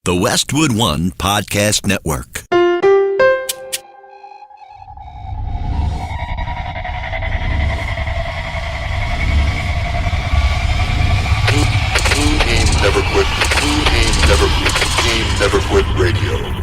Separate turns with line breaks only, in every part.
The Westwood One Podcast Network.
Never quit. Team Never Quit Radio.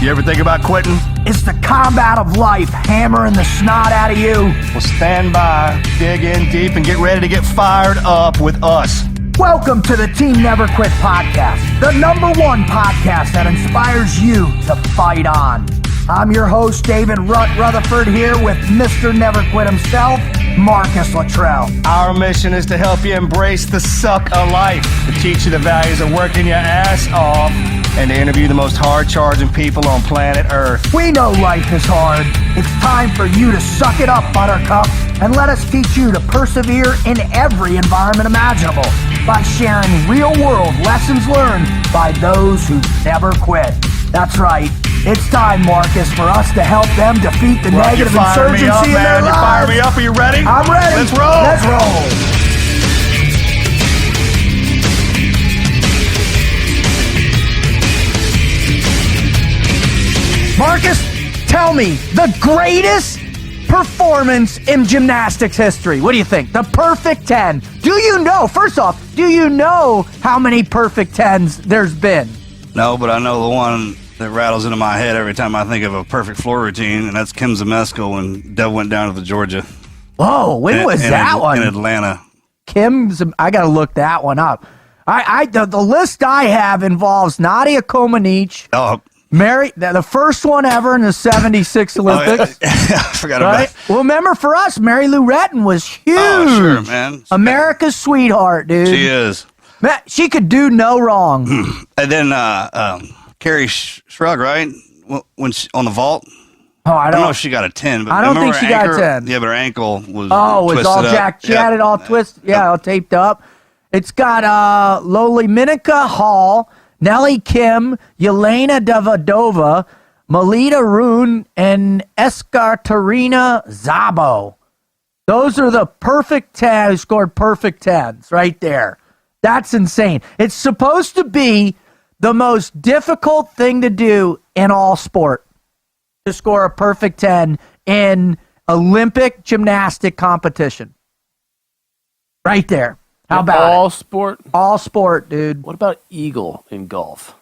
You ever think about quitting?
It's the combat of life, hammering the snot out of you.
Well, stand by, dig in deep, and get ready to get fired up with us.
Welcome to the Team Never Quit podcast, the #1 podcast that inspires you to fight on. I'm your host, David Rutherford, here with Mr. Never Quit himself, Marcus Luttrell.
Our mission is to help you embrace the suck of life, to teach you the values of working your ass off, and to interview the most hard-charging people on planet Earth.
We know life is hard. It's time for you to suck it up, Buttercup, and let us teach you to persevere in every environment imaginable by sharing real-world lessons learned by those who never quit. That's right. It's time, Marcus, for us to help them defeat the negative insurgency in their lives.
You fire me up. Are you ready?
I'm ready.
Let's roll.
Let's roll. Marcus, tell me, the greatest performance in gymnastics history. What do you think? The perfect 10. Do you know, first off, do you know how many perfect 10s there's been?
No, but I know the one that rattles into my head every time I think of a perfect floor routine, and that's Kim Zemeskel when Dev went down to the Georgia.
Whoa, when was that one?
In Atlanta.
I got to look that one up. The list I have involves Nadia Comaneci.
Oh,
Mary, the first one ever in the 76 Olympics.
Oh, yeah. I forgot about it.
Well, remember for us, Mary Lou Retton was huge.
Oh, sure, man.
America's sweetheart, dude.
She is.
Man, she could do no wrong.
And then Carrie Shrug, right? When she, on the vault.
Oh, I don't
know if she got a 10, but
I don't think she got a 10.
Yeah, but her ankle was
twisted
all
jacked. She had it all twisted. Yeah, all taped up. It's got Loli Minica Hall, Nellie Kim, Yelena Davidova, Melita Rune, and Ekaterina Szabo. Those are the perfect 10 who scored perfect 10s right there. That's insane. It's supposed to be the most difficult thing to do in all sport, to score a perfect 10 in Olympic gymnastic competition. Right there. How about
all sport?
All sport, dude.
What about eagle in golf?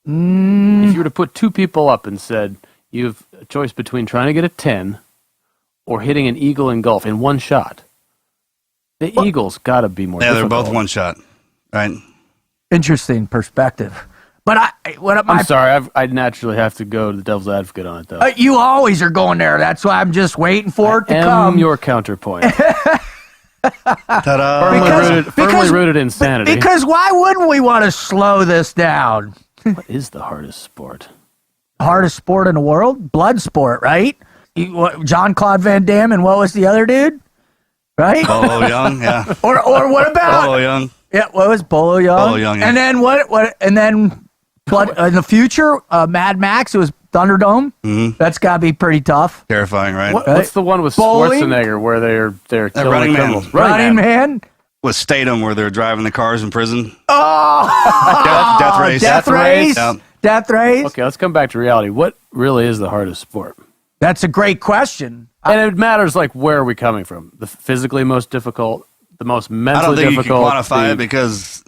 If you were to put two people up and said, you have a choice between trying to get a 10 or hitting an eagle in golf in one shot, the eagle's got to be more difficult.
Yeah, they're both one shot, right?
Interesting perspective. But
I'm sorry, I'd naturally have to go to the devil's advocate on it, though.
You always are going there. That's why I'm just waiting for it to come.
Your counterpoint.
Ta-da!
Firmly rooted in sanity.
Because why wouldn't we want to slow this down?
What is the hardest sport?
Hardest sport in the world? Blood sport, right? Jean-Claude Van Damme, and what was the other dude? Right?
Bolo Young, yeah.
Or what about
Bolo Young?
Yeah, what was Bolo Young?
Bolo Young, yeah.
And then what? And then in the future, Mad Max. It was Thunderdome. Mm-hmm. That's got to be pretty tough.
Terrifying, right?
What's the one with Schwarzenegger where they're killing
Running
criminals?
Running Man.
With Statham where they're driving the cars in prison.
Oh,
Death Race.
Death Race.
Yeah.
Death Race.
Okay, let's come back to reality. What really is the hardest sport?
That's a great question.
And it matters, like, where are we coming from? The physically most difficult, the most mentally
I don't think
difficult.
you can quantify it because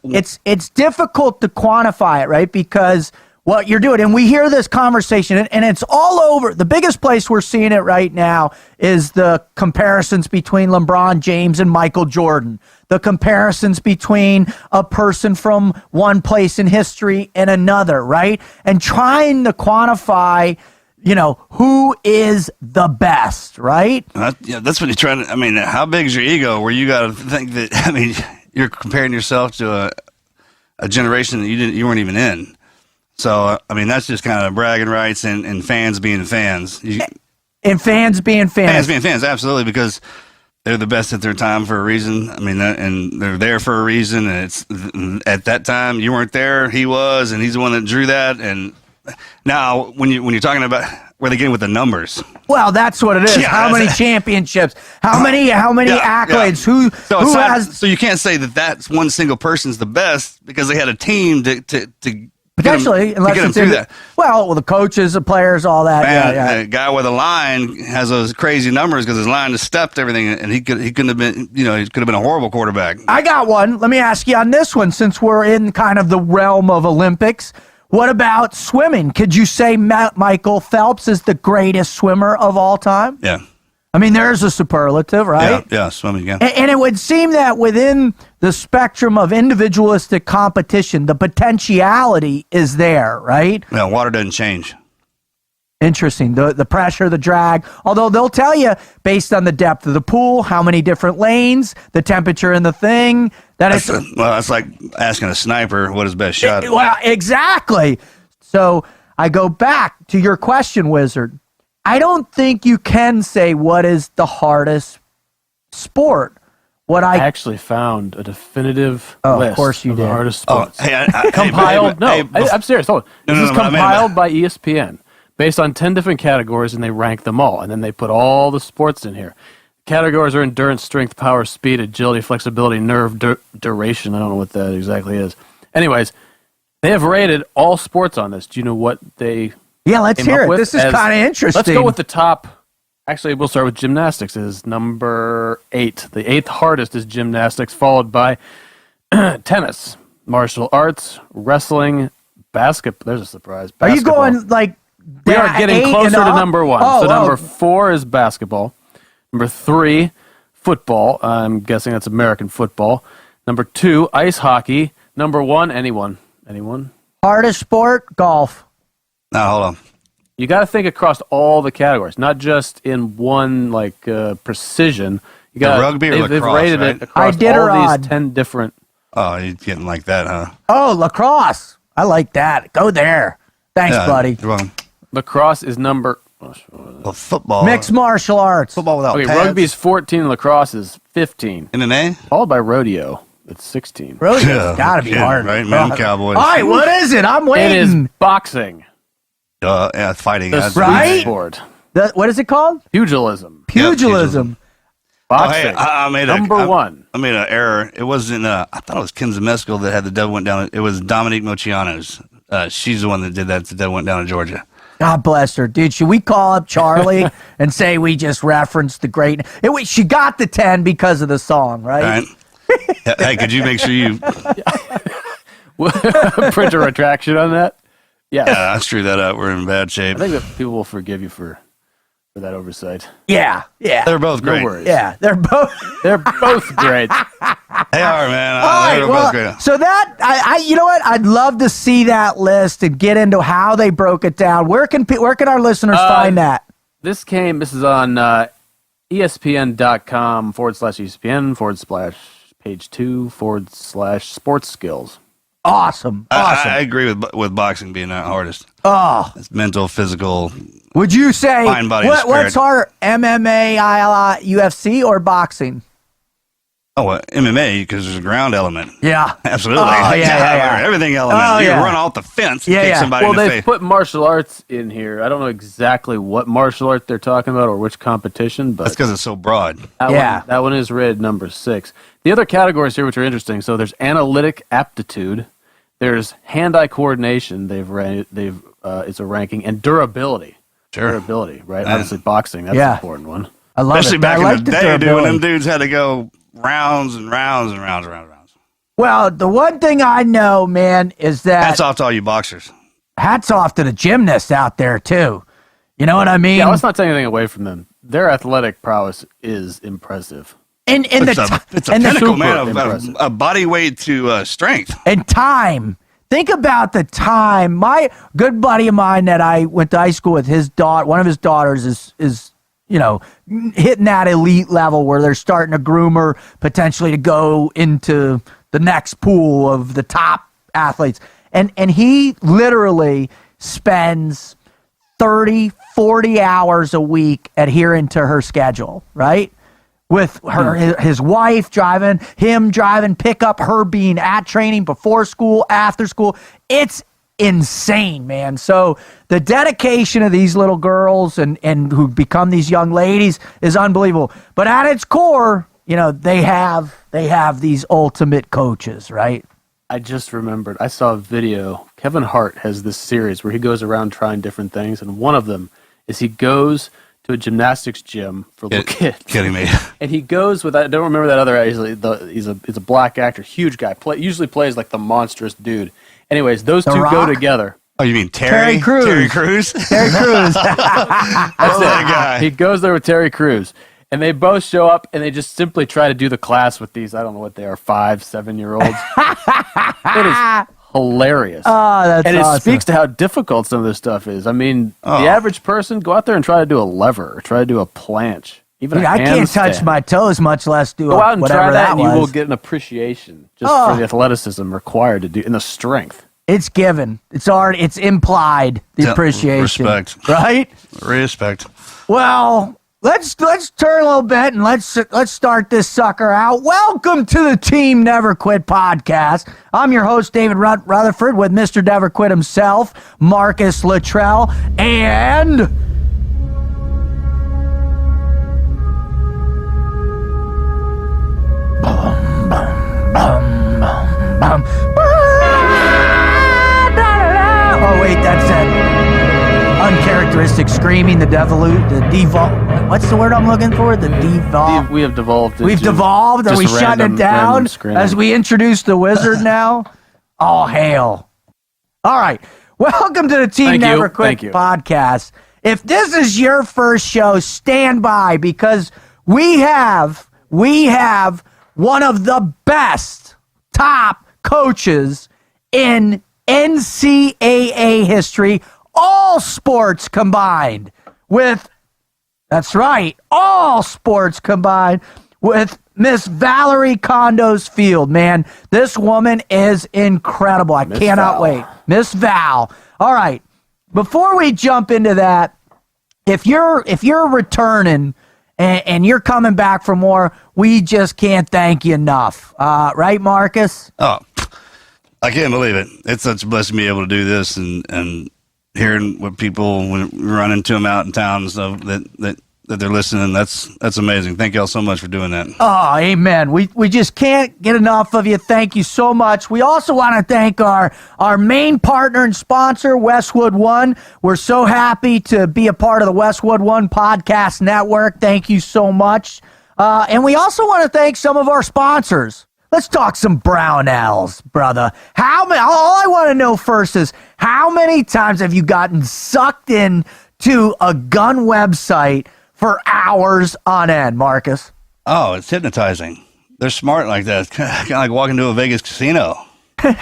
it's difficult to quantify it, right? Because what you're doing, and we hear this conversation, and it's all over. The biggest place we're seeing it right now is the comparisons between LeBron James and Michael Jordan, the comparisons between a person from one place in history and another, right? And trying to quantify, who is the best, right?
yeah, that's what you're trying to. I mean, how big is your ego where you got to think that? You're comparing yourself to a generation that you weren't even in. So, that's just kind of bragging rights and fans being fans.
And fans being fans.
Fans being fans, absolutely, because they're the best at their time for a reason. And they're there for a reason. And it's at that time you weren't there, he was, and he's the one that drew that. And now, when you're talking about where they get with the numbers.
Well, that's what it is.
Yeah,
how many championships? How many accolades? Who has?
So you can't say that that's one single person's the best because they had a team to
Potentially, unless
get
it's
them through that.
Well, the coaches, the players, all that.
Man, the guy with a line has those crazy numbers because his line has stepped everything, and he couldn't have been, he could have been a horrible quarterback.
I got one. Let me ask you on this one, since we're in kind of the realm of Olympics. What about swimming? Could you say Michael Phelps is the greatest swimmer of all time?
Yeah.
I mean, there's a superlative, right?
Yeah, swimming, yeah.
And it would seem that within the spectrum of individualistic competition, the potentiality is there, right?
No, water doesn't change.
Interesting. The pressure, the drag. Although they'll tell you, based on the depth of the pool, how many different lanes, the temperature in the thing, that's
like asking a sniper what his best shot is.
Well, exactly. So I go back to your question, Wizard. I don't think you can say what is the hardest sport. What I
actually found a definitive list
of course you
of
did.
the hardest sports.
Compiled.
I'm serious. Hold on. This is compiled by ESPN based on 10 different categories, and they rank them all, and then they put all the sports in here. Categories are endurance, strength, power, speed, agility, flexibility, nerve, duration. I don't know what that exactly is. Anyways, they have rated all sports on this. Do you know what they?
Yeah, let's hear it. This is kind of interesting.
Let's go with the top. Actually, we'll start with gymnastics. Is number 8. The 8th hardest is gymnastics, followed by tennis, martial arts, wrestling, basketball. There's a surprise. Basketball.
Are you going like?
We are getting closer to number 1. So number 4 is basketball. Number 3, football. I'm guessing that's American football. Number 2, ice hockey. Number 1, anyone?
Hardest sport, golf.
No, hold on.
You got to think across all the categories, not just in one precision. You got
rugby or
they've
lacrosse,
rated
right?
it across all these 10 different.
Oh, you're getting like that, huh?
Oh, lacrosse. I like that. Go there. Thanks, buddy.
You're welcome.
Lacrosse is number.
Well, football.
Mixed martial arts.
Football without
Okay,
pads.
rugby is 14, lacrosse is 15.
MMA?
Followed by rodeo. It's 16.
Rodeo's
Yeah,
got to be hard.
right? Men, cowboys.
All right, what is it? I'm
It
waiting.
is boxing.
Yeah, fighting.
The
That's
right?
street sport.
What is it called?
Pugilism.
Pugilism.
Boxing.
I made
number 1.
I made an error. It wasn't. I thought it was Ken Zemeskel that had the devil went down. It was Dominique Moceano's. She's the one that did that. The devil went down in Georgia.
God bless her, dude. Should we call up Charlie and say we just referenced the great? She got the 10 because of the song, right?
All right. Hey, could you make sure you?
Print a retraction on that? Yeah.
I screwed that up. We're in bad shape.
I think that people will forgive you for that oversight.
Yeah.
They're both great.
No worries.
Yeah, they're both.
They're both great.
They are, man.
All right,
They're
well,
both great.
so that you know what? I'd love to see that list and get into how they broke it down. Where can our listeners find that?
This is on ESPN.com/ESPN/ page 2/ sports skills.
Awesome.
I agree with boxing being the hardest.
Oh,
It's mental, physical.
would you say
Mind, body, and
what's
spirit.
harder, MMA, UFC, or boxing?
Oh, MMA because there's a ground element.
Yeah.
Absolutely.
Oh, yeah.
Everything element.
Oh,
you
yeah.
can run off the fence and
Yeah,
kick
yeah.
somebody
Well,
in the
they've
face.
put martial arts in here. I don't know exactly what martial art they're talking about or which competition, but
That's because it's so broad.
that one is rated number 6. The other categories here, which are interesting, so there's analytic aptitude, there's hand-eye coordination. It's a ranking, and durability.
Sure.
Durability, right?
Yeah.
Obviously, boxing. That's an important one.
I love
Especially
it.
back
I like
in the day, dude, when
durability.
them dudes had to go rounds and rounds and rounds and rounds.
Well, the one thing I know, man, is that
Hats off to all you boxers.
hats off to the gymnasts out there too. You know what I mean?
Yeah, let's not take anything away from them. Their athletic prowess is impressive.
And
It's a pinnacle,
super
man,
impressive.
a body weight to strength.
and time. Think about the time. My good buddy of mine that I went to high school with, his daughter, one of his daughters is hitting that elite level where they're starting to groom her potentially to go into the next pool of the top athletes. And he literally spends 30, 40 hours a week adhering to her schedule, right? With his wife driving, him driving, pick up, her being at training before school, after school. It's insane, man. So the dedication of these little girls and who become these young ladies is unbelievable. But at its core, they have these ultimate coaches, right?
I just remembered. I saw a video. Kevin Hart has this series where he goes around trying different things, and one of them is he goes to a gymnastics gym for little kids.
Kidding me.
And he goes with, I don't remember that other guy. He's a black actor, huge guy. Usually plays like the monstrous dude. Anyways, those two go together.
Oh, you mean Terry
Crews?
Terry Crews?
Terry Crews.
That's that guy. He goes there with Terry Crews. And they both show up, and they just simply try to do the class with these, I don't know what they are, 5-7-year-olds. It is hilarious.
Oh, that's
and
awesome.
it speaks to how difficult some of this stuff is. I mean, the average person, go out there and try to do a lever, or try to do a planche, even a
I can't touch
handstand.
my toes, much less do
Go out and
whatever
try that, and you
was.
will get an appreciation just for the athleticism required to do, and the strength.
It's given. It's already. It's implied. The appreciation.
Respect.
Right?
Respect.
Well, let's turn a little bit and let's start this sucker out. Welcome to the Team Never Quit podcast. I'm your host, David Rutherford, with Mr. Never Quit himself, Marcus Luttrell, and oh wait, that's it. Uncharacteristic screaming, the devolve. What's the word I'm looking for? The devolve.
We have devolved.
We've
into
devolved. Are
just
we shutting it down as we introduce the wizard now? All hail. All right. Welcome to the Team Never Quit podcast. If this is your first show, stand by, because we have one of the best top coaches in NCAA history, all sports combined, that's right, all sports combined, with Miss Valorie Kondos Field. Man, this woman is incredible. I cannot wait. Miss Val. All right. Before we jump into that, if you're returning and you're coming back for more, we just can't thank you enough. Right, Marcus?
Oh, I can't believe it. It's such a blessing to be able to do this and hearing what people, when we run into them out in town and stuff, that they're listening. That's amazing. Thank y'all so much for doing that.
Oh, amen. We just can't get enough of you. Thank you so much. We also want to thank our main partner and sponsor, Westwood One. We're so happy to be a part of the Westwood One podcast network. Thank you so much. And we also want to thank some of our sponsors. Let's talk some Brownells, brother. All I want to know first is, how many times have you gotten sucked in to a gun website for hours on end, Marcus?
Oh, it's hypnotizing. They're smart like that. It's kind of like walking to a Vegas casino.
It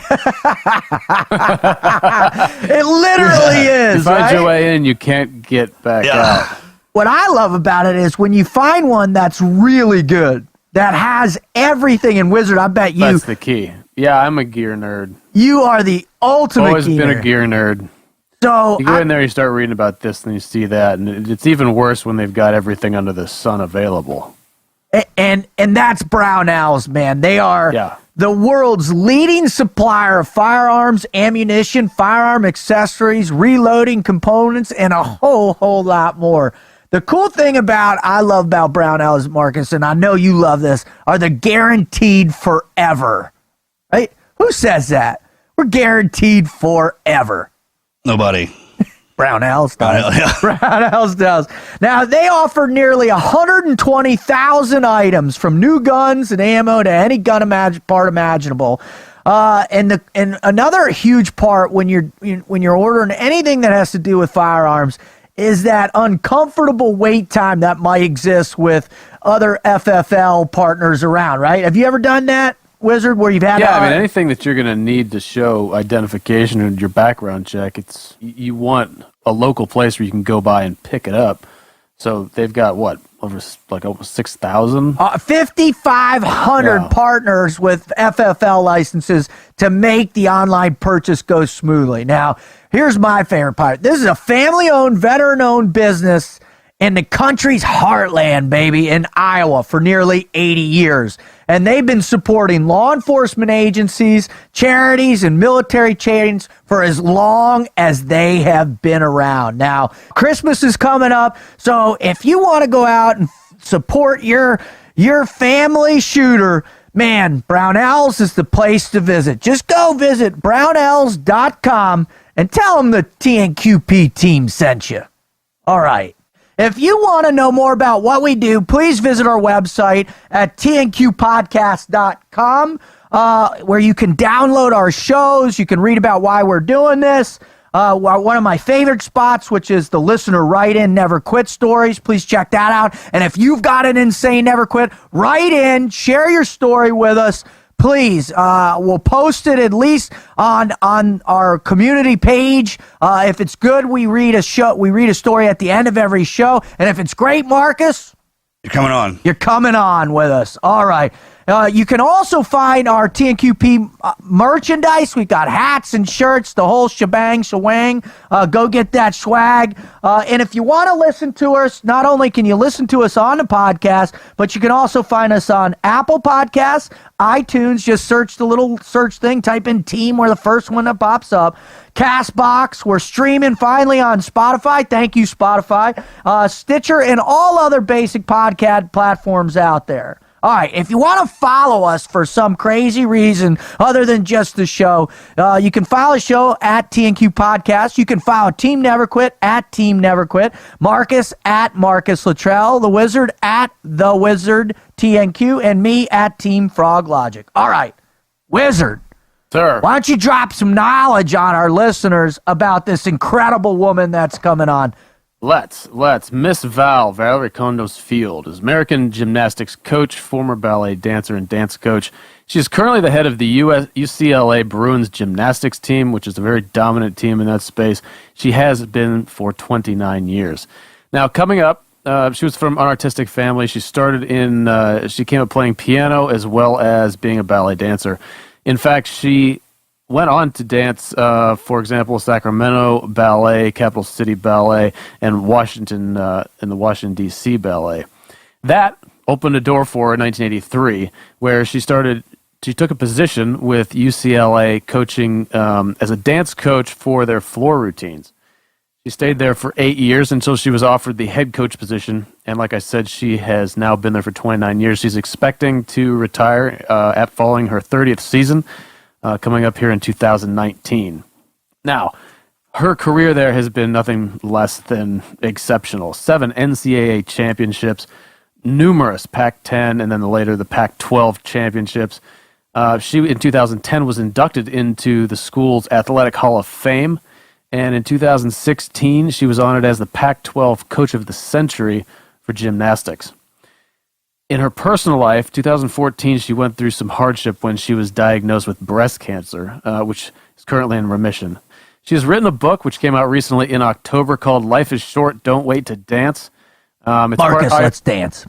literally is.
You find
right?
your way in, you can't get back out.
What I love about it is when you find one that's really good, that has everything in Wizard. I bet you.
That's the key. Yeah, I'm a gear nerd.
You are the ultimate
Always
gear.
been a gear nerd.
So
You go in there, you start reading about this, and you see that, and it's even worse when they've got everything under the sun available.
And that's Brownells, man. They are the world's leading supplier of firearms, ammunition, firearm accessories, reloading components, and a whole lot more. The cool thing I love about Brownells, Marcus, and I know you love this, are the guaranteed forever. Right? Who says that? We're guaranteed forever.
Nobody.
Brownells does.
Yeah.
Brownells does. Now, they offer nearly 120,000 items, from new guns and ammo to any gun part imaginable. And another huge part when you're ordering anything that has to do with firearms is that uncomfortable wait time that might exist with other FFL partners around, right? Have you ever done that, Wizard, where you've had
anything that you're going to need to show identification in your background check, you want a local place where you can go by and pick it up. So they've got almost 6,000?
5,500 partners with FFL licenses to make the online purchase go smoothly. Now, here's my favorite part. This is a family-owned, veteran-owned business, in the country's heartland, baby, in Iowa for nearly 80 years. And they've been supporting law enforcement agencies, charities, and military chains for as long as they have been around. Now, Christmas is coming up, so if you want to go out and support your family shooter, man, Brownells is the place to visit. Just go visit brownells.com and tell them the TNQP team sent you. All right. If you want to know more about what we do, please visit our website at tnqpodcast.com, where you can download our shows. You can read about why we're doing this. One of my favorite spots, which is the listener write-in Never Quit stories. Please check that out. And if you've got an insane Never Quit, write in, share your story with us. Please, we'll post it at least on our community page. If it's good, we read a story at the end of every show. And if it's great, Marcus,
You're coming on.
You're coming on with us. All right. You can also find our TNQP merchandise. We've got hats and shirts, the whole shebang, shawang. Go get that swag. And if you want to listen to us, not only can you listen to us on the podcast, but you can also find us on Apple Podcasts, iTunes. Just search the little search thing, type in team, we're the first one that pops up. Castbox, we're streaming finally on Spotify. Thank you, Spotify. Stitcher, and all other basic podcast platforms out there. All right, if you want to follow us for some crazy reason other than just the show, you can follow the show at TNQ Podcast. You can follow Team Never Quit at Team Never Quit. Marcus at Marcus Luttrell. The Wizard at The Wizard TNQ. And me at Team Frog Logic. All right, Wizard.
Sir.
Why don't you drop some knowledge on our listeners about this incredible woman that's coming on?
Let's. Miss Val, Valorie Kondos Field, is American gymnastics coach, former ballet dancer, and dance coach. She is currently the head of the UCLA Bruins gymnastics team, which is a very dominant team in that space. She has been for 29 years. Now, coming up, she was from an artistic family. She came up playing piano as well as being a ballet dancer. In fact, she went on to dance, for example, Sacramento Ballet, Capital City Ballet, and in the Washington, D.C. Ballet. That opened a door for her in 1983, where she took a position with UCLA coaching as a dance coach for their floor routines. She stayed there for 8 years until she was offered the head coach position, and like I said, she has now been there for 29 years. She's expecting to retire following her 30th season, coming up here in 2019. Now, her career there has been nothing less than exceptional. 7 NCAA championships, numerous Pac-10, and then later the Pac-12 championships. She, in 2010, was inducted into the school's Athletic Hall of Fame, and in 2016, she was honored as the Pac-12 Coach of the Century for gymnastics. In her personal life, 2014, she went through some hardship when she was diagnosed with breast cancer, which is currently in remission. She has written a book which came out recently in October called Life is Short, Don't Wait to Dance.
Marcus, let's dance.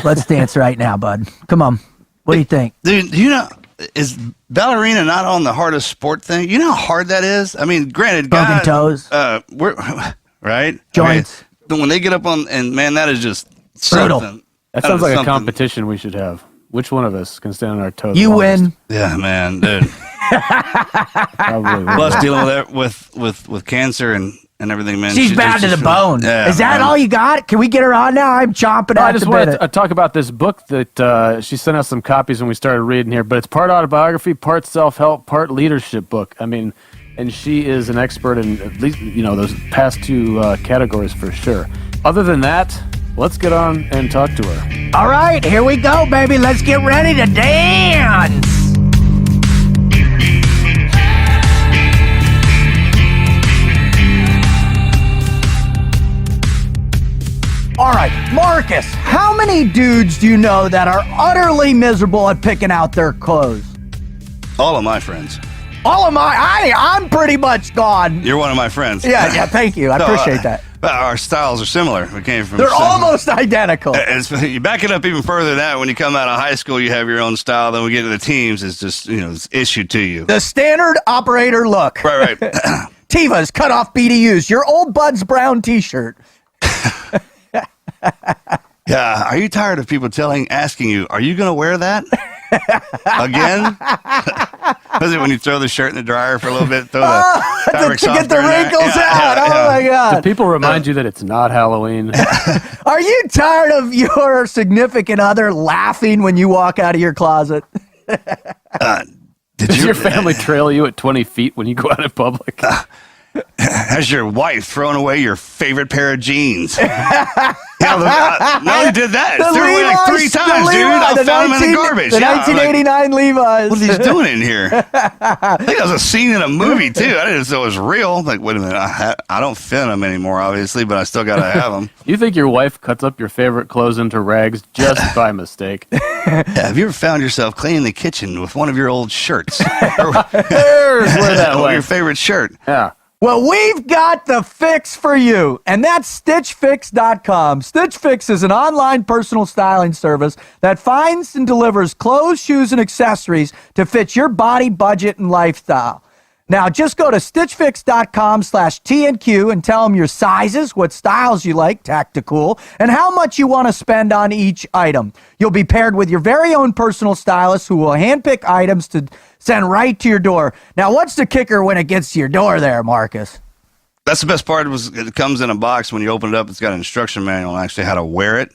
Let's dance right now, bud. Come on. What do you think?
Dude, you know, is ballerina not on the hardest sport thing? You know how hard that is? I mean, granted,
broken toes.
Right?
Joints.
I mean, when they get up on, and man, that is just
brutal.
Something.
That sounds like a competition we should have. Which one of us can stand on our toes?
You win.
Yeah, man, dude.
Probably.
Plus dealing with cancer and everything, man.
She's bad to the bone.
Yeah,
is that all you got? Can we get her on now? I'm chomping at the bit.
I just wanted to talk about this book that she sent us some copies when we started reading here, but it's part autobiography, part self-help, part leadership book. I mean, and she is an expert in at least, those past two categories for sure. Other than that, let's get on and talk to her.
All right, here we go, baby. Let's get ready to dance. All right, Marcus, how many dudes do you know that are utterly miserable at picking out their clothes?
All of my friends.
All of I'm pretty much gone.
You're one of my friends.
Yeah, thank you. I appreciate that.
Our styles are similar. We came from.
They're almost identical.
You back it up even further than that. When you come out of high school, you have your own style. Then we get to the teams, it's just it's issued to you.
The standard operator look.
Right.
Tivas cut off BDUs. Your old Bud's brown T-shirt.
Yeah. Are you tired of people asking you, are you going to wear that again? Was it when you throw the shirt in the dryer for a little bit, throw the fabric
to get the
softener in there?
wrinkles
Yeah,
out? Oh my
Do
God.
people remind you that it's not Halloween?
Are you tired of your significant other laughing when you walk out of your closet?
Did
Does your family trail you at 20 feet when you go out in public?
Has your wife thrown away your favorite pair of jeans? No, he did that.
The
Threw away like 3
Levi's,
times,
the
dude.
Levi's,
I
the
found them in the garbage.
The
Yeah, I'm like,
1989 Levi's.
what is he doing in here? I think that was a scene in a movie, too. I didn't know it was real. Like, wait a minute. I don't fit them anymore, obviously, but I still got to have them.
You think your wife cuts up your favorite clothes into rags just by mistake?
Yeah, have you ever found yourself cleaning the kitchen with one of your old shirts?
There's where that
Or
went.
your favorite shirt?
Yeah.
Well, we've got the fix for you, and that's StitchFix.com. Stitch Fix is an online personal styling service that finds and delivers clothes, shoes, and accessories to fit your body, budget, and lifestyle. Now, just go to StitchFix.com/TNQ and tell them your sizes, what styles you like, tactical, and how much you want to spend on each item. You'll be paired with your very own personal stylist who will handpick items to send right to your door. Now, what's the kicker when it gets to your door there, Marcus?
That's the best part. It comes in a box. When you open it up, it's got an instruction manual on actually how to wear it,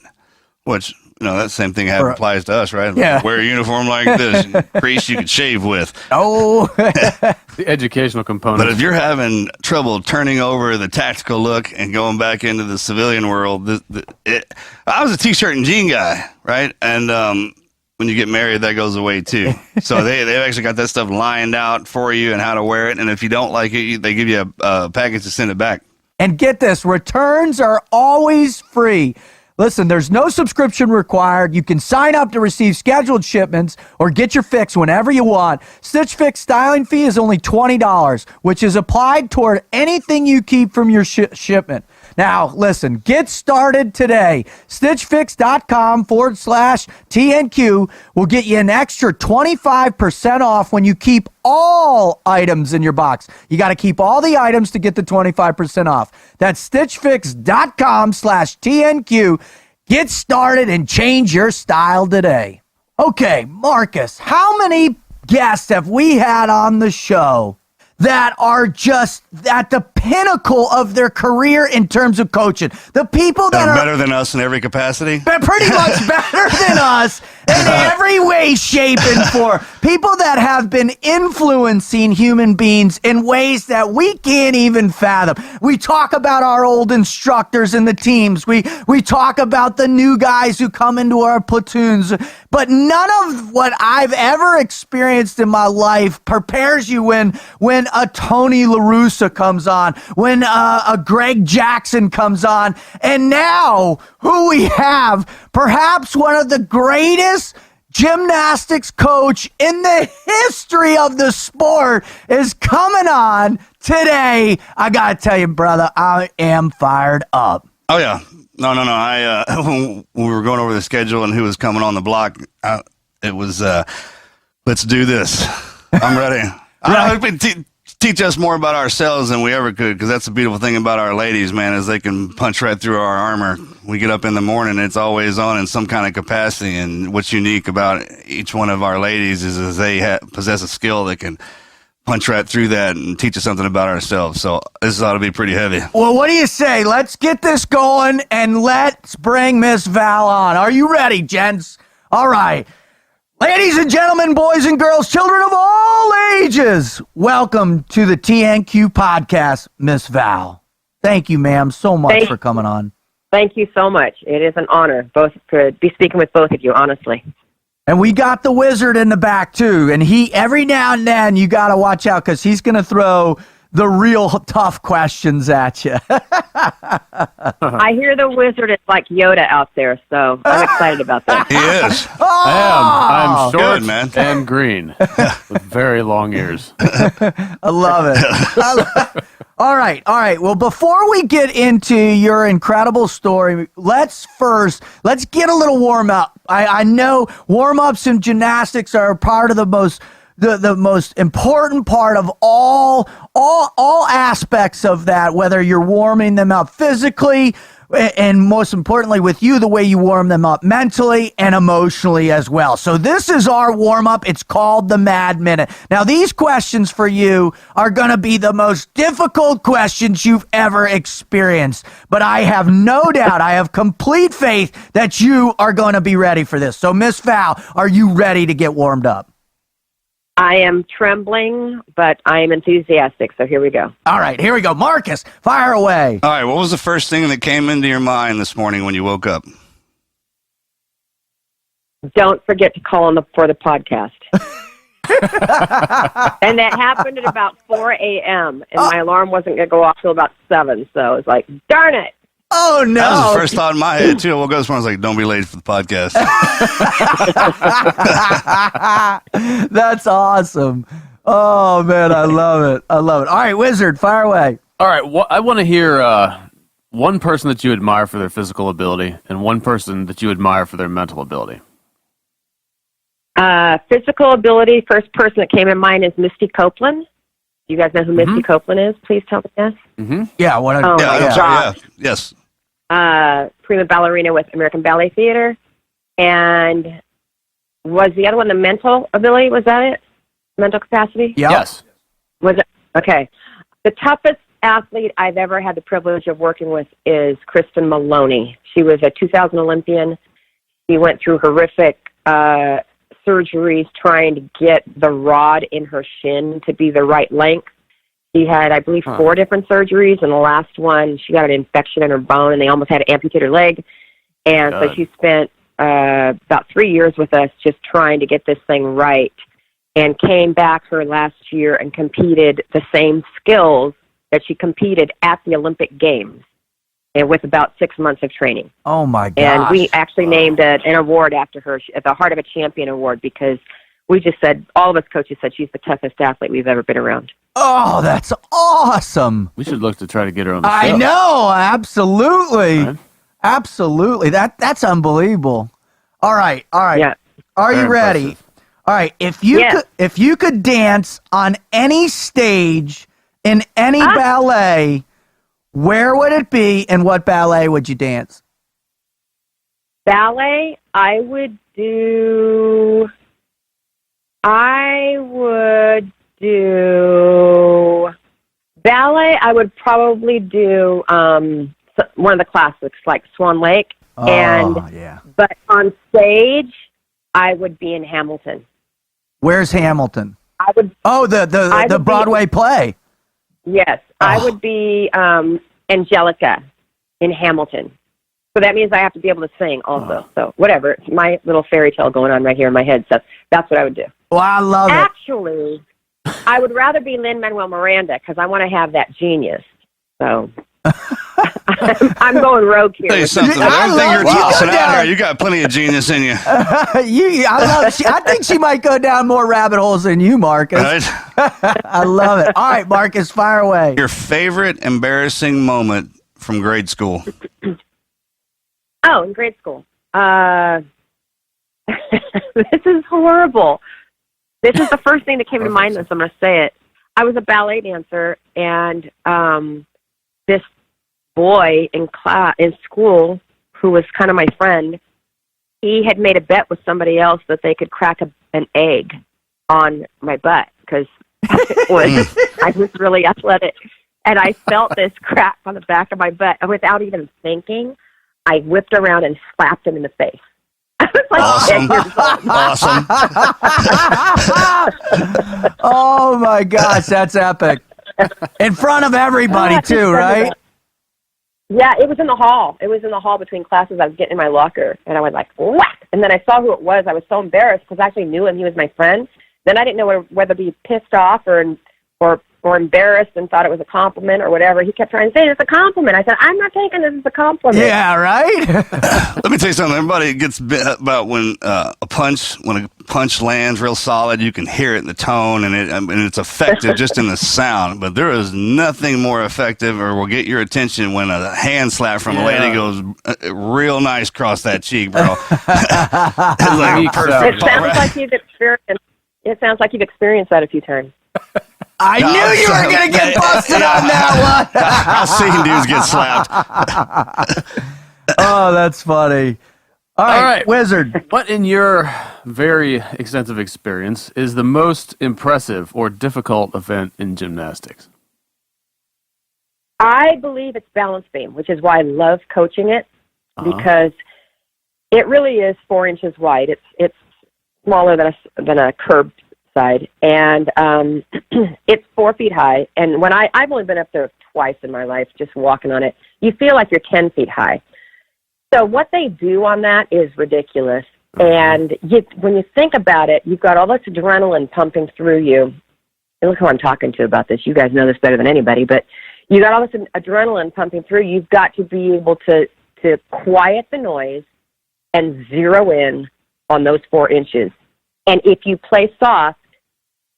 which, that same thing applies to us, right?
Yeah.
Wear a uniform like this, crease you could shave with.
Oh,
The educational component.
But if you're having trouble turning over the tactical look and going back into the civilian world, I was a t-shirt and jean guy, right? And when you get married, that goes away too. So they've actually got that stuff lined out for you and how to wear it. And if you don't like it, they give you a package to send it back.
and get this, returns are always free. Listen, there's no subscription required. You can sign up to receive scheduled shipments or get your fix whenever you want. Stitch Fix styling fee is only $20, which is applied toward anything you keep from your shipment. Now, listen, get started today. StitchFix.com/TNQ will get you an extra 25% off when you keep all items in your box. You got to keep all the items to get the 25% off. That's StitchFix.com/TNQ. Get started and change your style today. Okay, Marcus, how many guests have we had on the show that are just at the pinnacle of their career in terms of coaching? The people that are
better than us in every capacity.
pretty much better than us in every way, shape, and form. People that have been influencing human beings in ways that we can't even fathom. We talk about our old instructors in the teams. We talk about the new guys who come into our platoons. But none of what I've ever experienced in my life prepares you when a Tony La Russa comes on, when a Greg Jackson comes on, and now who we have, perhaps one of the greatest gymnastics coach in the history of the sport, is coming on today. I gotta tell you, brother, I am fired up.
Oh yeah, no. I when we were going over the schedule and who was coming on the block, it was let's do this. I'm ready. I don't know, teach us more about ourselves than we ever could, because that's the beautiful thing about our ladies, man, is they can punch right through our armor. We get up in the morning, it's always on in some kind of capacity, and what's unique about each one of our ladies is they possess a skill that can punch right through that and teach us something about ourselves. So this ought to be pretty heavy.
Well, what do you say? Let's get this going and let's bring Miss Val on. Are you ready, gents? All right. Ladies and gentlemen, boys and girls, children of all ages, welcome to the TNQ podcast, Miss Val. Thank you, ma'am, so much for coming on.
Thank you so much. It is an honor both to be speaking with both of you, honestly.
And we got the wizard in the back, too. And every now and then, you got to watch out because he's going to throw the real tough questions at you.
I hear the wizard is like Yoda out there, so I'm excited about that.
He is.
I'm short
Good, man.
and green with very long ears.
I love it. All right. Well, before we get into your incredible story, let's get a little warm up. I know warm-ups in gymnastics are part of the most important part of all aspects of that, whether you're warming them up physically, and most importantly with you, the way you warm them up mentally and emotionally as well. So this is our warm-up. It's called the Mad Minute. Now, these questions for you are going to be the most difficult questions you've ever experienced, but I have no doubt, I have complete faith that you are going to be ready for this. So, Miss Val, are you ready to get warmed up?
I am trembling, but I am enthusiastic, so here we go.
All right, here we go. Marcus, fire away.
All right, what was the first thing that came into your mind this morning when you woke up?
Don't forget to call for the podcast. And that happened at about 4 a.m., and my alarm wasn't going to go off till about 7, so I was like, darn it.
Oh, no.
That was the first thought in my head, too. I woke up this morning, I was like, don't be late for the podcast.
That's awesome. Oh, man, I love it. I love it. All right, Wizard, fire away.
All right, I want to hear one person that you admire for their physical ability and one person that you admire for their mental ability.
Physical ability, first person that came in mind is Misty Copeland. Do you guys know who Misty Copeland is? Please tell me yes.
Mm-hmm. Yeah, what?
Oh, my God.
Yes.
Prima ballerina with American Ballet Theater. And was the other one the mental ability? Was that it? Mental capacity?
Yep.
Yes.
Was it? Okay. The toughest athlete I've ever had the privilege of working with is Kristen Maloney. She was a 2000 Olympian. She went through horrific surgeries trying to get the rod in her shin to be the right length. She had, I believe, 4 different surgeries, and the last one, she got an infection in her bone, and they almost had to amputate her leg. And so she spent about 3 years with us just trying to get this thing right, and came back her last year and competed the same skills that she competed at the Olympic Games, and with about 6 months of training.
Oh, my gosh.
And we actually named an award after her, the Heart of a Champion Award, because we just said, all of us coaches said she's the toughest athlete we've ever been around.
Oh, that's awesome.
We should look to try to get her on the show.
I know, absolutely.
Right.
Absolutely. That's unbelievable. All right.
Yeah.
Are you
Very
ready?
impressive.
All right. If you could dance on any stage in any ballet, where would it be and what ballet would you dance?
Ballet, I would do ballet. I would probably do one of the classics like Swan Lake. But on stage, I would be in Hamilton.
Where's Hamilton?
I would.
Oh, the Broadway play.
Yes, I would be Angelica in Hamilton. So that means I have to be able to sing also. So whatever, it's my little fairy tale going on right here in my head. So that's what I would do.
Well, I love it.
Actually, I would rather be Lin-Manuel Miranda because I want to have that genius. So I'm going rogue here.
Tell you something. Everything you're tossing out here, you got plenty of genius in you.
I think she might go down more rabbit holes than you, Marcus.
Right?
I love it. All right, Marcus, fire away.
Your favorite embarrassing moment from grade school?
Oh, in grade school. This is horrible. This is the first thing that came to mind, so I'm going to say it. I was a ballet dancer, and this boy in school, who was kind of my friend, he had made a bet with somebody else that they could crack an egg on my butt because I was really athletic. And I felt this crack on the back of my butt, and without even thinking, I whipped around and slapped him in the face. I was like,
Awesome.
Oh, my gosh, that's epic. In front of everybody, too, right?
Yeah, it was in the hall. It was in the hall between classes. I was getting in my locker, and I went like, whack! And then I saw who it was. I was so embarrassed because I actually knew him. He was my friend. Then I didn't know whether to be pissed off or embarrassed and thought it was a compliment or whatever. He kept trying to say, it's a compliment. I said, I'm not taking this as a compliment.
Yeah, right?
Let me tell you something. Everybody gets bit about when a punch lands real solid, you can hear it in the tone, and it's effective just in the sound. But there is nothing more effective or will get your attention when a hand slap from a lady goes real nice across that cheek, bro. It's like perfect.
It sounds like you've experienced that a few times.
I knew you were going to get busted on that one.
I've seen dudes get slapped.
Oh, that's funny. All right, Wizard.
What, in your very extensive experience, is the most impressive or difficult event in gymnastics?
I believe it's balance beam, which is why I love coaching it, because it really is 4 inches wide. It's smaller than a curved side, and it's 4 feet high. And when I've only been up there twice in my life, just walking on it, you feel like you're 10 feet high. So what they do on that is ridiculous. And when you think about it, you've got all this adrenaline pumping through you. And look who I'm talking to about this. You guys know this better than anybody, but you got all this adrenaline pumping through. You've got to be able to quiet the noise and zero in on those 4 inches. And if you play soft,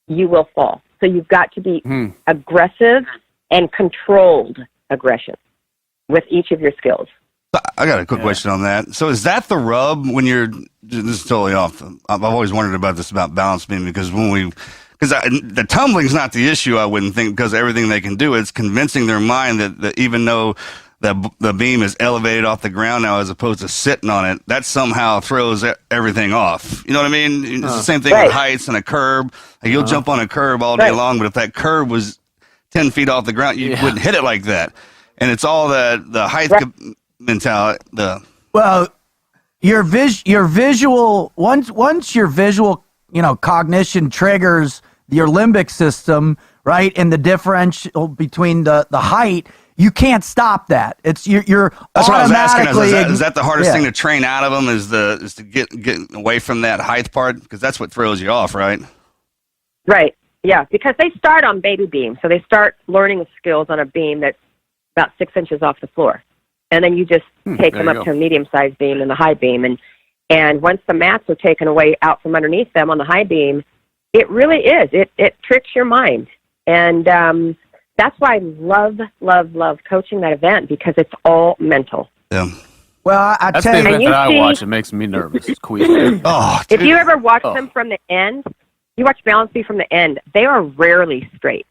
you will fall. So you've got to be aggressive and controlled aggression with each of your skills.
I got a quick question on that. So is that the rub when you're, this is totally off. I've always wondered about this, about balance beam, because the tumbling's not the issue, I wouldn't think, because everything they can do, it's convincing their mind that even though the beam is elevated off the ground now as opposed to sitting on it, that somehow throws everything off. You know what I mean? It's the same thing with heights and a curb. Like you'll jump on a curb all day long, but if that curb was 10 feet off the ground, you wouldn't hit it like that. And it's all the height mentality.
Well, your visual once your visual cognition triggers your limbic system, right, and the differential between the height, you can't stop that. It's you're
that's what I was asking. Is
automatically
that the hardest thing to train out of them? Is to get away from that height part, because that's what throws you off, right?
Right. Yeah, because they start on baby beam, so they start learning the skills on a beam that's about 6 inches off the floor. And then you just take them up to a medium-sized beam and the high beam. And once the mats are taken away out from underneath them on the high beam, it really is. It tricks your mind. And that's why I love coaching that event, because it's all mental.
Yeah.
Well,
that's the event that I watch. It makes me nervous. It's queasy.
If you ever watch them from the end, you watch balance beam from the end, they are rarely straight.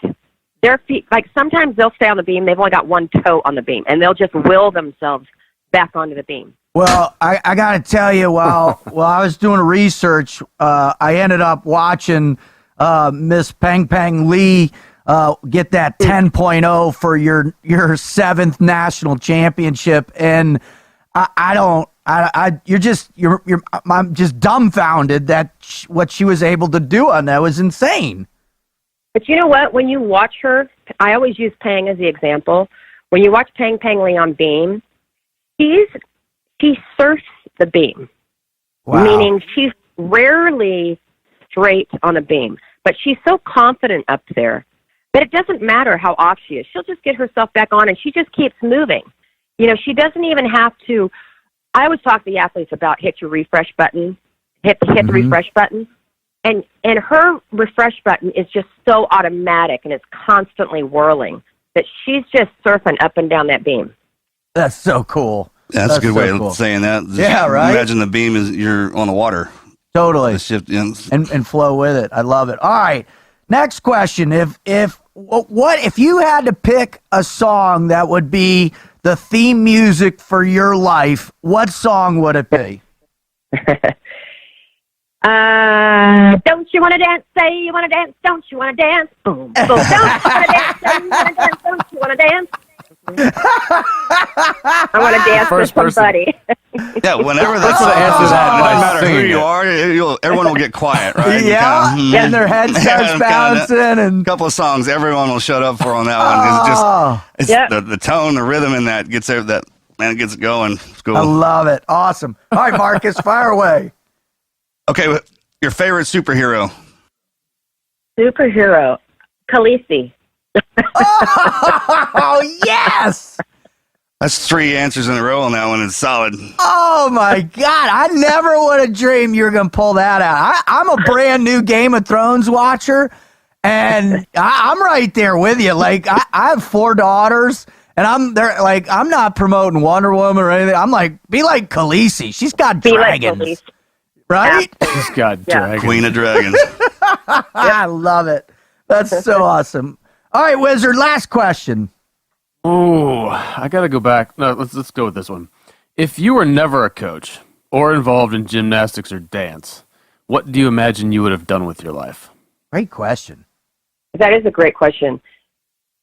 Their feet, like sometimes they'll stay on the beam, they've only got one toe on the beam, and they'll just will themselves back onto the beam.
Well, I got to tell you, while I was doing research, I ended up watching Miss Peng Peng Lee get that 10.0 for your 7th national championship, and I'm just dumbfounded that what she was able to do on that was insane.
But you know what? When you watch her, I always use Peng as the example. When you watch Peng Peng Lee on beam, she surfs the beam, meaning she's rarely straight on a beam. But she's so confident up there that it doesn't matter how off she is. She'll just get herself back on, and she just keeps moving. She doesn't even have to. I always talk to the athletes about hit your refresh button, hit the refresh button. And her refresh button is just so automatic, and it's constantly whirling, that she's just surfing up and down that beam.
That's so cool.
Yeah, that's a good way of saying that.
Yeah, right?
Imagine the beam you're on the water.
Totally.
The shift,
and flow with it. I love it. All right. Next question. If you had to pick a song that would be the theme music for your life, what song would it be?
Don't you want to dance? Say you want to dance. Don't you want to dance? Boom, boom. Don't you want to dance? Say you want to dance. Don't you want to dance? I want to dance with somebody.
Yeah, whenever
Let's answer that.
No matter who you are, everyone will get quiet, right?
Yeah, and their head starts bouncing, and
a couple of songs everyone will shut up for on that one. It's just the tone, the rhythm in that gets it going. It's cool.
I love it. Awesome. All right, Marcus, fire away.
Okay, your favorite superhero?
Superhero, Khaleesi.
Oh, yes!
That's 3 answers in a row on that one. It's solid.
Oh, my God. I never would have dreamed you were going to pull that out. I'm a brand new Game of Thrones watcher, and I'm right there with you. Like, I have 4 daughters, and I'm not promoting Wonder Woman or anything. I'm like, be like Khaleesi. She's got dragons.
Like
right?
She's got dragons.
Queen of Dragons.
I love it. That's so awesome. All right, Wizard, last question.
Oh, I got to go back. No, let's go with this one. If you were never a coach or involved in gymnastics or dance, what do you imagine you would have done with your life?
Great question.
That is a great question.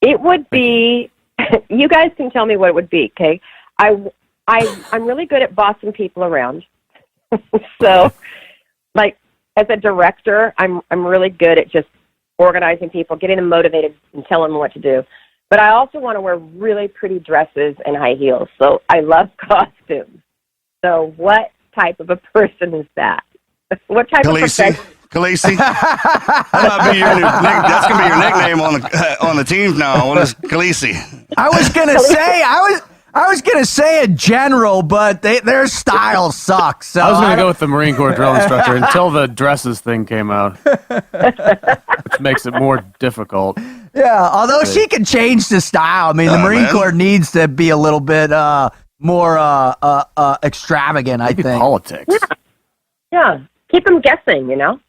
It would be, you guys can tell me what it would be, okay? I'm really good at bossing people around. So, like, as a director, I'm really good at just organizing people, getting them motivated and telling them what to do. But I also want to wear really pretty dresses and high heels. So I love costumes. So what type of a person is that? What type of profession?
Khaleesi. That's gonna be your nickname on the teams now. What is Khaleesi?
I was gonna say a general, but their style sucks. So
I was going to go with the Marine Corps drill instructor until the dresses thing came out, which makes it more difficult.
Yeah, although she can change the style. I mean, the Marine Corps needs to be a little bit more extravagant, I
Maybe
think.
Politics.
Yeah. Keep them guessing, you know?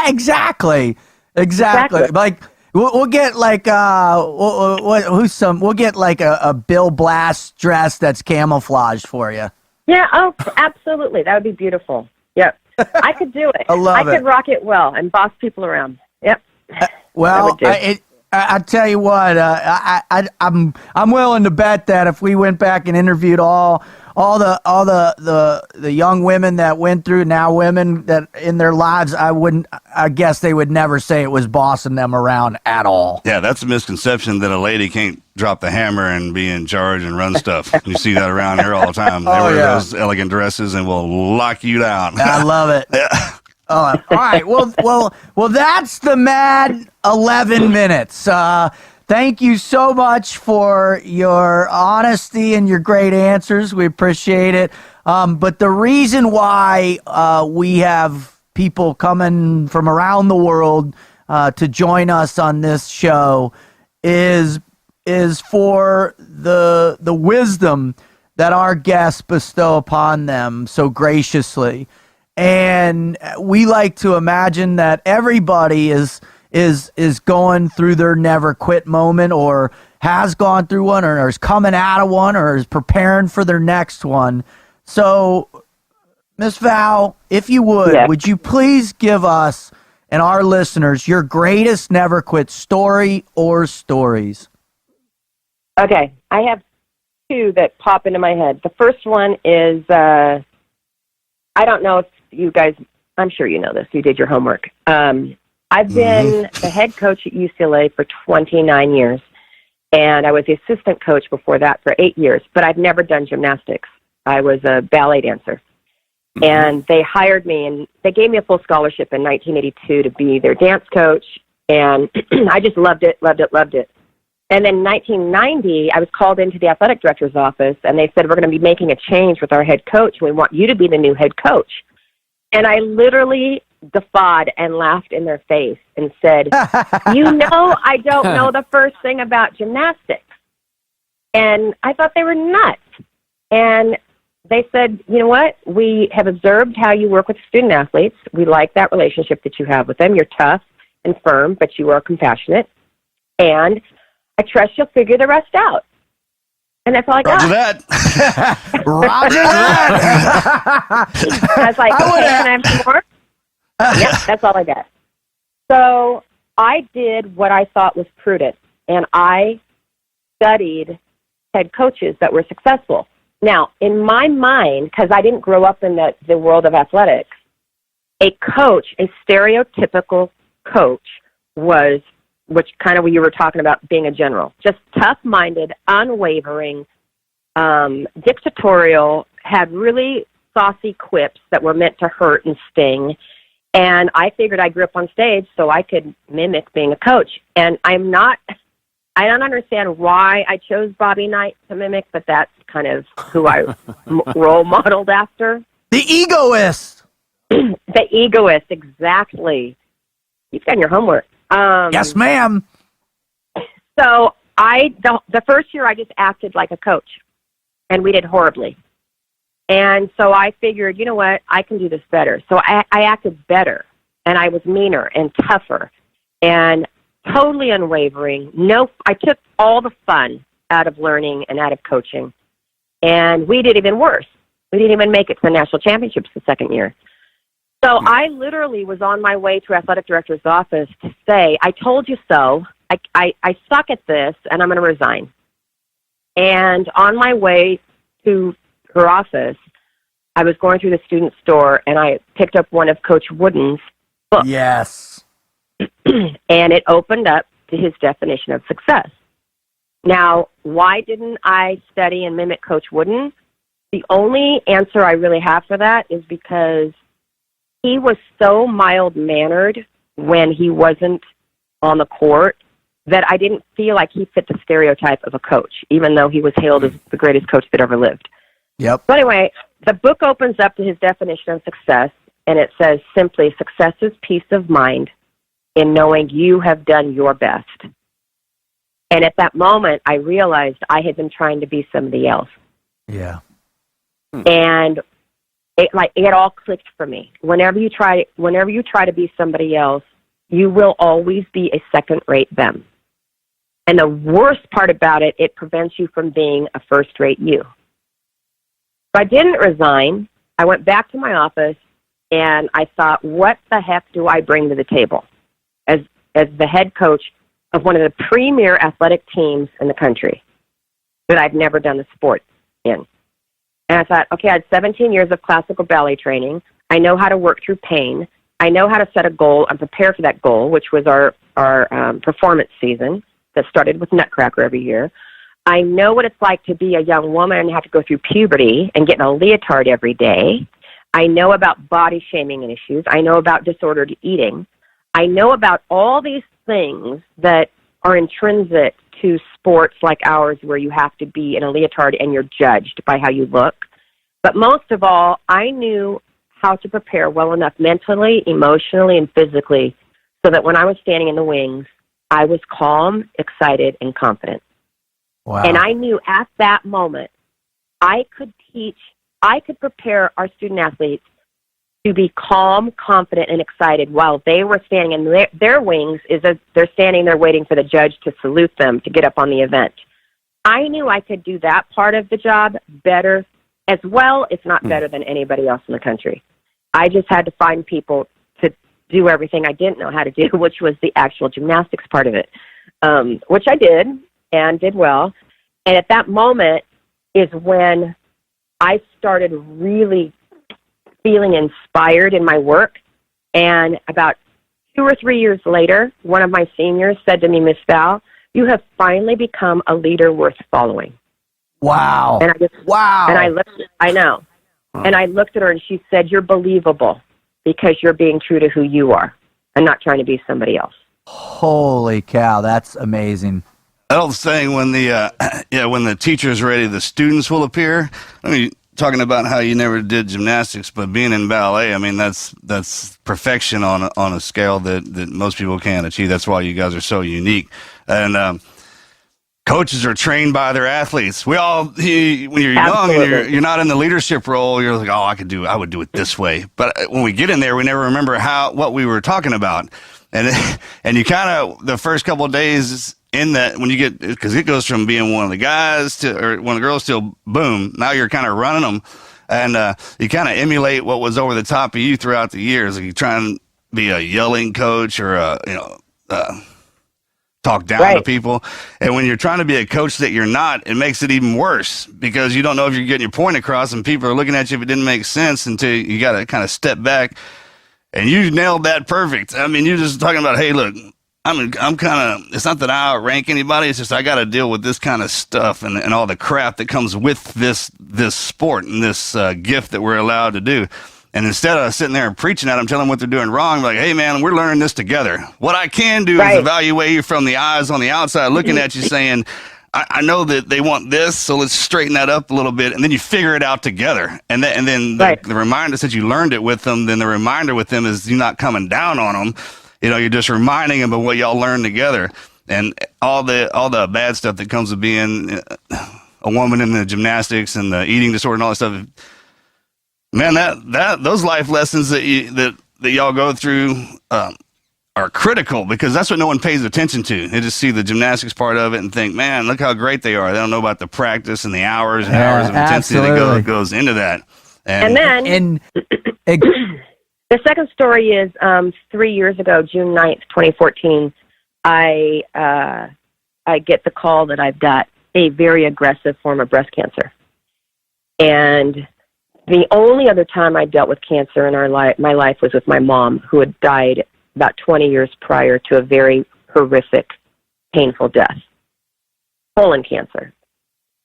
Exactly. Like we'll get like we'll get like a Bill Blass dress that's camouflaged for you.
Yeah, oh, absolutely. That would be beautiful. Yep. I could do it.
I
could rock it well and boss people around. Yep.
Well, I tell you what, I'm willing to bet that if we went back and interviewed all the young women that went through, now women that in their lives, I guess they would never say it was bossing them around at all.
Yeah, that's a misconception that a lady can't drop the hammer and be in charge and run stuff. You see that around here all the time. They wear those elegant dresses and will lock you down.
I love it.
Yeah.
All right. Well, that's the mad 11 minutes. Thank you so much for your honesty and your great answers. We appreciate it. But the reason why we have people coming from around the world to join us on this show is for the wisdom that our guests bestow upon them so graciously. And we like to imagine that everybody is going through their never quit moment, or has gone through one, or is coming out of one, or is preparing for their next one. So, Miss Val, if you would you please give us and our listeners your greatest never quit story or stories?
Okay. I have two that pop into my head. The first one is, I don't know if you guys, I'm sure you know this. You did your homework. I've been the head coach at UCLA for 29 years, and I was the assistant coach before that for 8 years, but I've never done gymnastics. I was a ballet dancer. And they hired me, and they gave me a full scholarship in 1982 to be their dance coach, and I just loved it. And then in 1990, I was called into the athletic director's office, and they said, we're going to be making a change with our head coach, and we want you to be the new head coach. And I literally guffawed and laughed in their face and said, I don't know the first thing about gymnastics. And I thought they were nuts. And they said, you know what? We have observed how you work with student athletes. We like that relationship that you have with them. You're tough and firm, but you are compassionate. And I trust you'll figure the rest out. And that's all I got.
Roger that.
Roger that.
I was like, okay, can I have some more? Yep, that's all I got. So I did what I thought was prudent, and I studied head coaches that were successful. Now, in my mind, because I didn't grow up in the world of athletics, a coach, a stereotypical coach was, which kind of what you were talking about being a general, just tough-minded, unwavering, dictatorial, had really saucy quips that were meant to hurt and sting. And I figured I grew up on stage so I could mimic being a coach. And I don't understand why I chose Bobby Knight to mimic, but that's kind of who I role modeled after.
The egoist.
The egoist, exactly. You've done your homework.
Yes, ma'am.
So the first year I just acted like a coach, and we did horribly. And so I figured, you know what, I can do this better. So I acted better, and I was meaner and tougher. And totally unwavering. No, I took all the fun out of learning and out of coaching. And we did even worse. We didn't even make it to the national championships the second year. So I literally was on my way to athletic director's office to say, I told you so. I suck at this, and I'm going to resign. And on my way to her office, I was going through the student store, and I picked up one of Coach Wooden's books.
Yes.
And it opened up to his definition of success. Now, why didn't I study and mimic Coach Wooden? The only answer I really have for that is because he was so mild-mannered when he wasn't on the court that I didn't feel like he fit the stereotype of a coach, even though he was hailed as the greatest coach that ever lived.
Yep.
So anyway, the book opens up to his definition of success, and it says simply, success is peace of mind in knowing you have done your best. And at that moment, I realized I had been trying to be somebody else.
Yeah.
And it all clicked for me. Whenever you try to be somebody else, you will always be a second-rate them. And the worst part about it, it prevents you from being a first-rate you. So I didn't resign. I went back to my office, and I thought, what the heck do I bring to the table as the head coach of one of the premier athletic teams in the country that I've never done the sport in? And I thought, okay, I had 17 years of classical ballet training. I know how to work through pain. I know how to set a goal and prepare for that goal, which was our performance season that started with Nutcracker every year. I know what it's like to be a young woman and have to go through puberty and get in a leotard every day. I know about body shaming and issues. I know about disordered eating. I know about all these things that are intrinsic to sports like ours where you have to be in a leotard and you're judged by how you look. But most of all, I knew how to prepare well enough mentally, emotionally, and physically so that when I was standing in the wings, I was calm, excited, and confident.
Wow.
And I knew at that moment I could prepare our student athletes to be calm, confident, and excited while they were standing in their wings they're standing there waiting for the judge to salute them to get up on the event. I knew I could do that part of the job better as well, if not better than anybody else in the country. I just had to find people to do everything I didn't know how to do, which was the actual gymnastics part of it, which I did and did well. And at that moment is when I started really feeling inspired in my work. And about 2 or 3 years later, one of my seniors said to me, Miss Val, you have finally become a leader worth following.
Wow.
And
wow.
And I know. And I looked at her and she said, you're believable because you're being true to who you are and not trying to be somebody else.
Holy cow, that's amazing.
That old saying, when the teacher's ready, the students will appear. I mean, talking about how you never did gymnastics, but being in ballet, I mean, that's perfection on a scale that most people can't achieve. That's why you guys are so unique. And coaches are trained by their athletes. When you're young and you're not in the leadership role, you're like, oh, I would do it this way. But when we get in there, we never remember what we were talking about. And you kind of, the first couple of days in that, when you get, because it goes from being one of the guys or one of the girls to boom, now you're kind of running them, and you kind of emulate what was over the top of you throughout the years. Like you try and be a yelling coach or talk down to people, and when you're trying to be a coach that you're not, it makes it even worse because you don't know if you're getting your point across, and people are looking at you if it didn't make sense until you got to kind of step back. And you nailed that perfect. I mean, you're just talking about, hey, look, I'm kind of, it's not that I outrank anybody. It's just I got to deal with this kind of stuff and all the crap that comes with this sport and this gift that we're allowed to do. And instead of sitting there and preaching at them, telling them what they're doing wrong, like, hey, man, we're learning this together. What I can do is evaluate you from the eyes on the outside, looking at you saying, I know that they want this, so let's straighten that up a little bit, and then you figure it out together. And then the reminder, since you learned it with them, then the reminder with them is you're not coming down on them. You know, you're just reminding them of what y'all learned together, and all the bad stuff that comes with being a woman in the gymnastics and the eating disorder and all that stuff. Man, those life lessons that y'all go through, are critical because that's what no one pays attention to. They just see the gymnastics part of it and think, man, look how great they are. They don't know about the practice and the hours and hours of intensity that goes into that.
And then the second story is 3 years ago, June 9th, 2014, I get the call that I've got a very aggressive form of breast cancer. And the only other time I dealt with cancer in my life was with my mom, who had died about 20 years prior to a very horrific, painful death, colon cancer.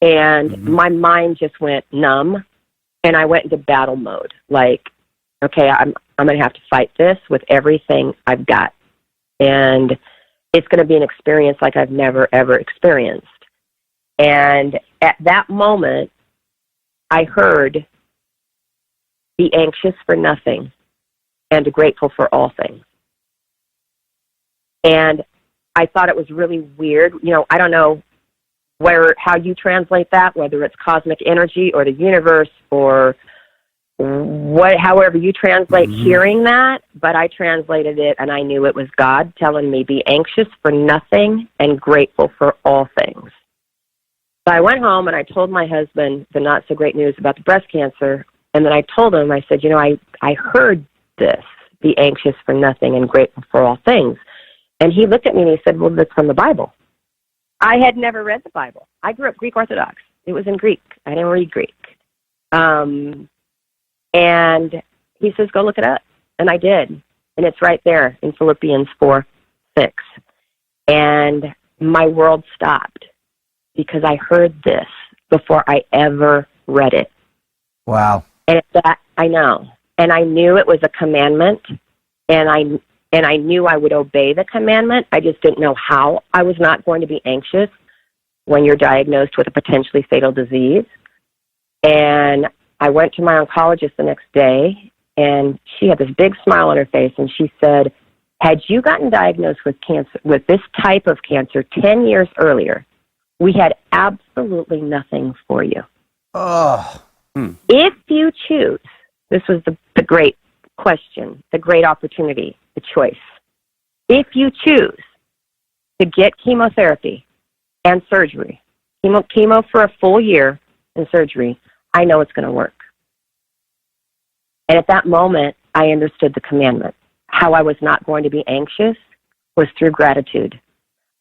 And my mind just went numb, and I went into battle mode. Like, okay, I'm going to have to fight this with everything I've got. And it's going to be an experience like I've never, ever experienced. And at that moment, I heard, be anxious for nothing and grateful for all things. And I thought it was really weird. You know, I don't know how you translate that, whether it's cosmic energy or the universe or however you translate hearing that, but I translated it and I knew it was God telling me, be anxious for nothing and grateful for all things. So I went home and I told my husband the not so great news about the breast cancer. And then I told him, I said, you know, I heard this, be anxious for nothing and grateful for all things. And he looked at me and he said, well, that's from the Bible. I had never read the Bible. I grew up Greek Orthodox. It was in Greek. I didn't read Greek. And he says, go look it up. And I did. And it's right there in Philippians 4:6. And my world stopped because I heard this before I ever read it.
Wow.
And that I know. And I knew it was a commandment, and I knew I would obey the commandment. I just didn't know how I was not going to be anxious when you're diagnosed with a potentially fatal disease. And I went to my oncologist the next day, and she had this big smile on her face, and she said, had you gotten diagnosed with cancer, with this type of cancer 10 years earlier, we had absolutely nothing for you.
Oh.
If you choose, this was the great question, the great opportunity, the choice. If you choose to get chemotherapy and surgery, chemo for a full year and surgery, I know it's going to work. And at that moment, I understood the commandment. How I was not going to be anxious was through gratitude.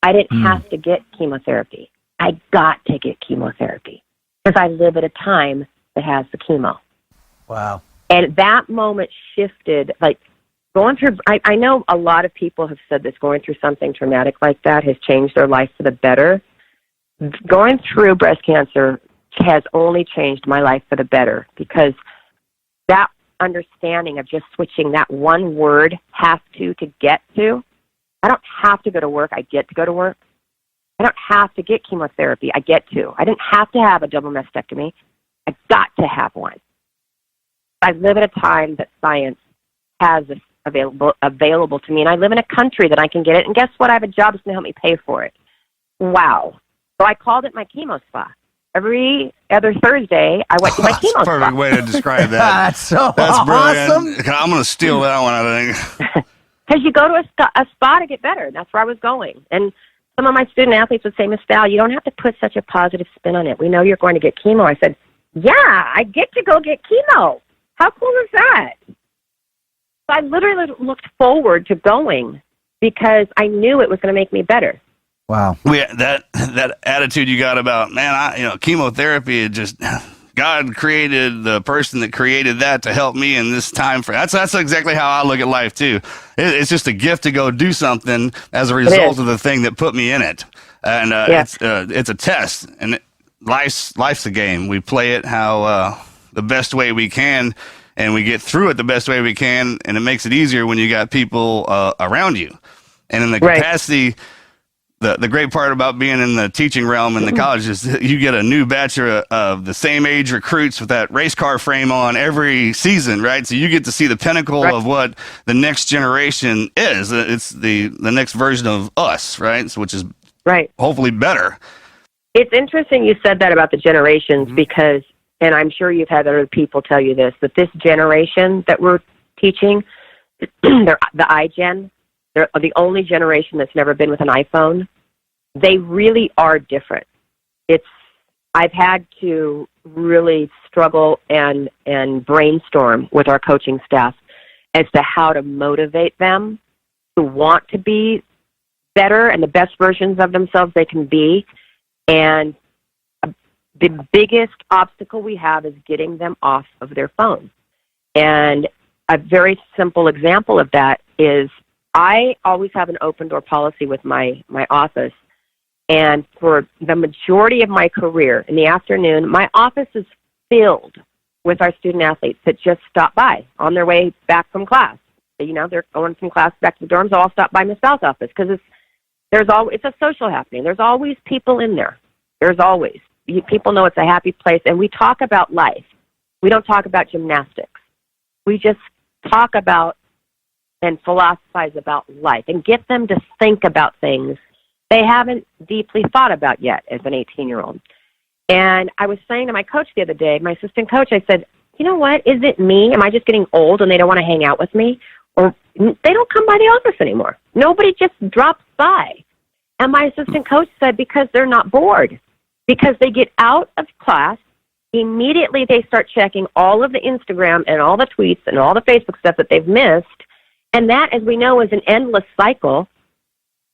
I didn't have to get chemotherapy. I got to get chemotherapy because I live at a time that has the chemo.
Wow.
And that moment shifted, like going through, I know a lot of people have said this, going through something traumatic like that has changed their life for the better. Going through breast cancer has only changed my life for the better because that understanding of just switching that one word, have to get to. I don't have to go to work. I get to go to work. I don't have to get chemotherapy. I get to. I didn't have to have a double mastectomy. I got to have one. I live at a time that science has this available to me, and I live in a country that I can get it. And guess what? I have a job that's going to help me pay for it. Wow. So I called it my chemo spa. Every other Thursday, I went to my chemo spa.
That's a perfect way to describe that.
That's
brilliant.
awesome.
I'm going to steal that one, I think.
Because you go to a spa to get better. That's where I was going. And some of my student athletes would say, Miss Val, you don't have to put such a positive spin on it. We know you're going to get chemo. I said, yeah, I get to go get chemo. How cool is that? So I literally looked forward to going because I knew it was going to make me better.
Wow.
That attitude you got about, man, chemotherapy, it just, God created the person that created that to help me in this time frame. That's exactly how I look at life too. It's just a gift to go do something as a result of the thing that put me in it. And it's a test, and life's a game. We play it how the best way we can, and we get through it the best way we can, and it makes it easier when you got people around you. And in the capacity, the great part about being in the teaching realm in the college is that you get a new batch of the same age recruits with that race car frame on every season, right? So you get to see the pinnacle of what the next generation is. It's the next version of us, right? So, which is hopefully better.
It's interesting you said that about the generations because, and I'm sure you've had other people tell you this, that this generation that we're teaching, the iGen, They're the only generation that's never been with an iPhone. They really are different. I've had to really struggle and brainstorm with our coaching staff as to how to motivate them to want to be better and the best versions of themselves they can be. And the biggest obstacle we have is getting them off of their phone. And a very simple example of that is I always have an open door policy with my office. And for the majority of my career in the afternoon, my office is filled with our student athletes that just stop by on their way back from class. You know, they're going from class back to the dorms. I'll stop by Miss Val's office because it's a social happening. There's always people in there. There's always. People know it's a happy place. And we talk about life. We don't talk about gymnastics. We just talk about and philosophize about life and get them to think about things they haven't deeply thought about yet as an 18-year-old. And I was saying to my coach the other day, my assistant coach, I said, you know what, is it me? Am I just getting old and they don't want to hang out with me? Or they don't come by the office anymore. Nobody just drops by. And my assistant coach said, because they're not bored. Because they get out of class, immediately they start checking all of the Instagram and all the tweets and all the Facebook stuff that they've missed. And that, as we know, is an endless cycle.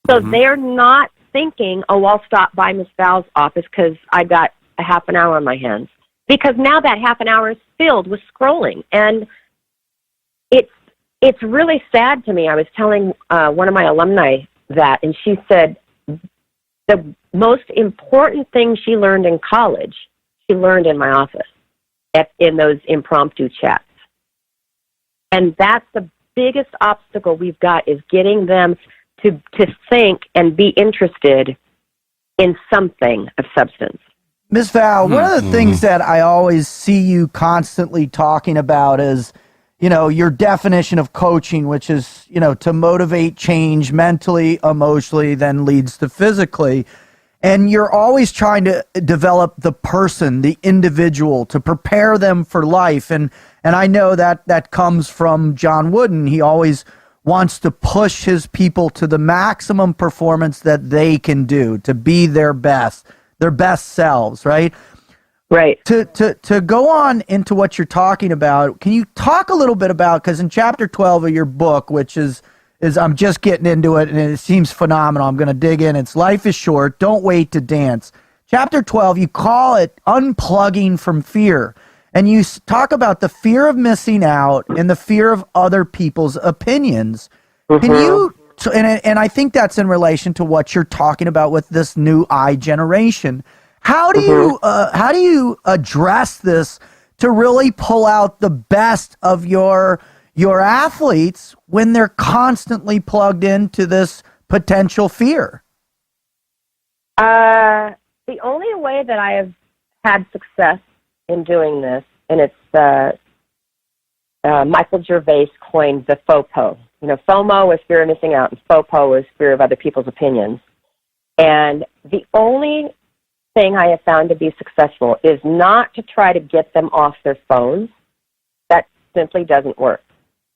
So they're not thinking, oh, I'll stop by Miss Val's office because I got a half an hour on my hands. Because now that half an hour is filled with scrolling. And it's really sad to me. I was telling one of my alumni that, and she said the most important thing she learned in college, she learned in my office in those impromptu chats. And that's the biggest obstacle we've got, is getting them to think and be interested in something of substance.
Miss Val, one of the things that I always see you constantly talking about is, you know, your definition of coaching, which is, you know, to motivate change mentally, emotionally, then leads to physically. And you're always trying to develop the person, the individual, to prepare them for life. And I know that comes from John Wooden. He always wants to push his people to the maximum performance that they can do, to be their best selves, right?
Right.
To go on into what you're talking about, can you talk a little bit about, because in chapter 12 of your book, which is I'm just getting into it and it seems phenomenal, I'm going to dig in. It's Life is Short, Don't Wait to Dance. Chapter 12, you call it Unplugging from Fear. And you talk about the fear of missing out and the fear of other people's opinions. Can you, and I think that's in relation to what you're talking about with this new generation. How do you address this to really pull out the best of your athletes when they're constantly plugged into this potential fear?
The only way that I have had success in doing this, and it's Michael Gervais coined the FOPO. You know, FOMO is fear of missing out, and FOPO is fear of other people's opinions. And the only thing I have found to be successful is not to try to get them off their phones. That simply doesn't work.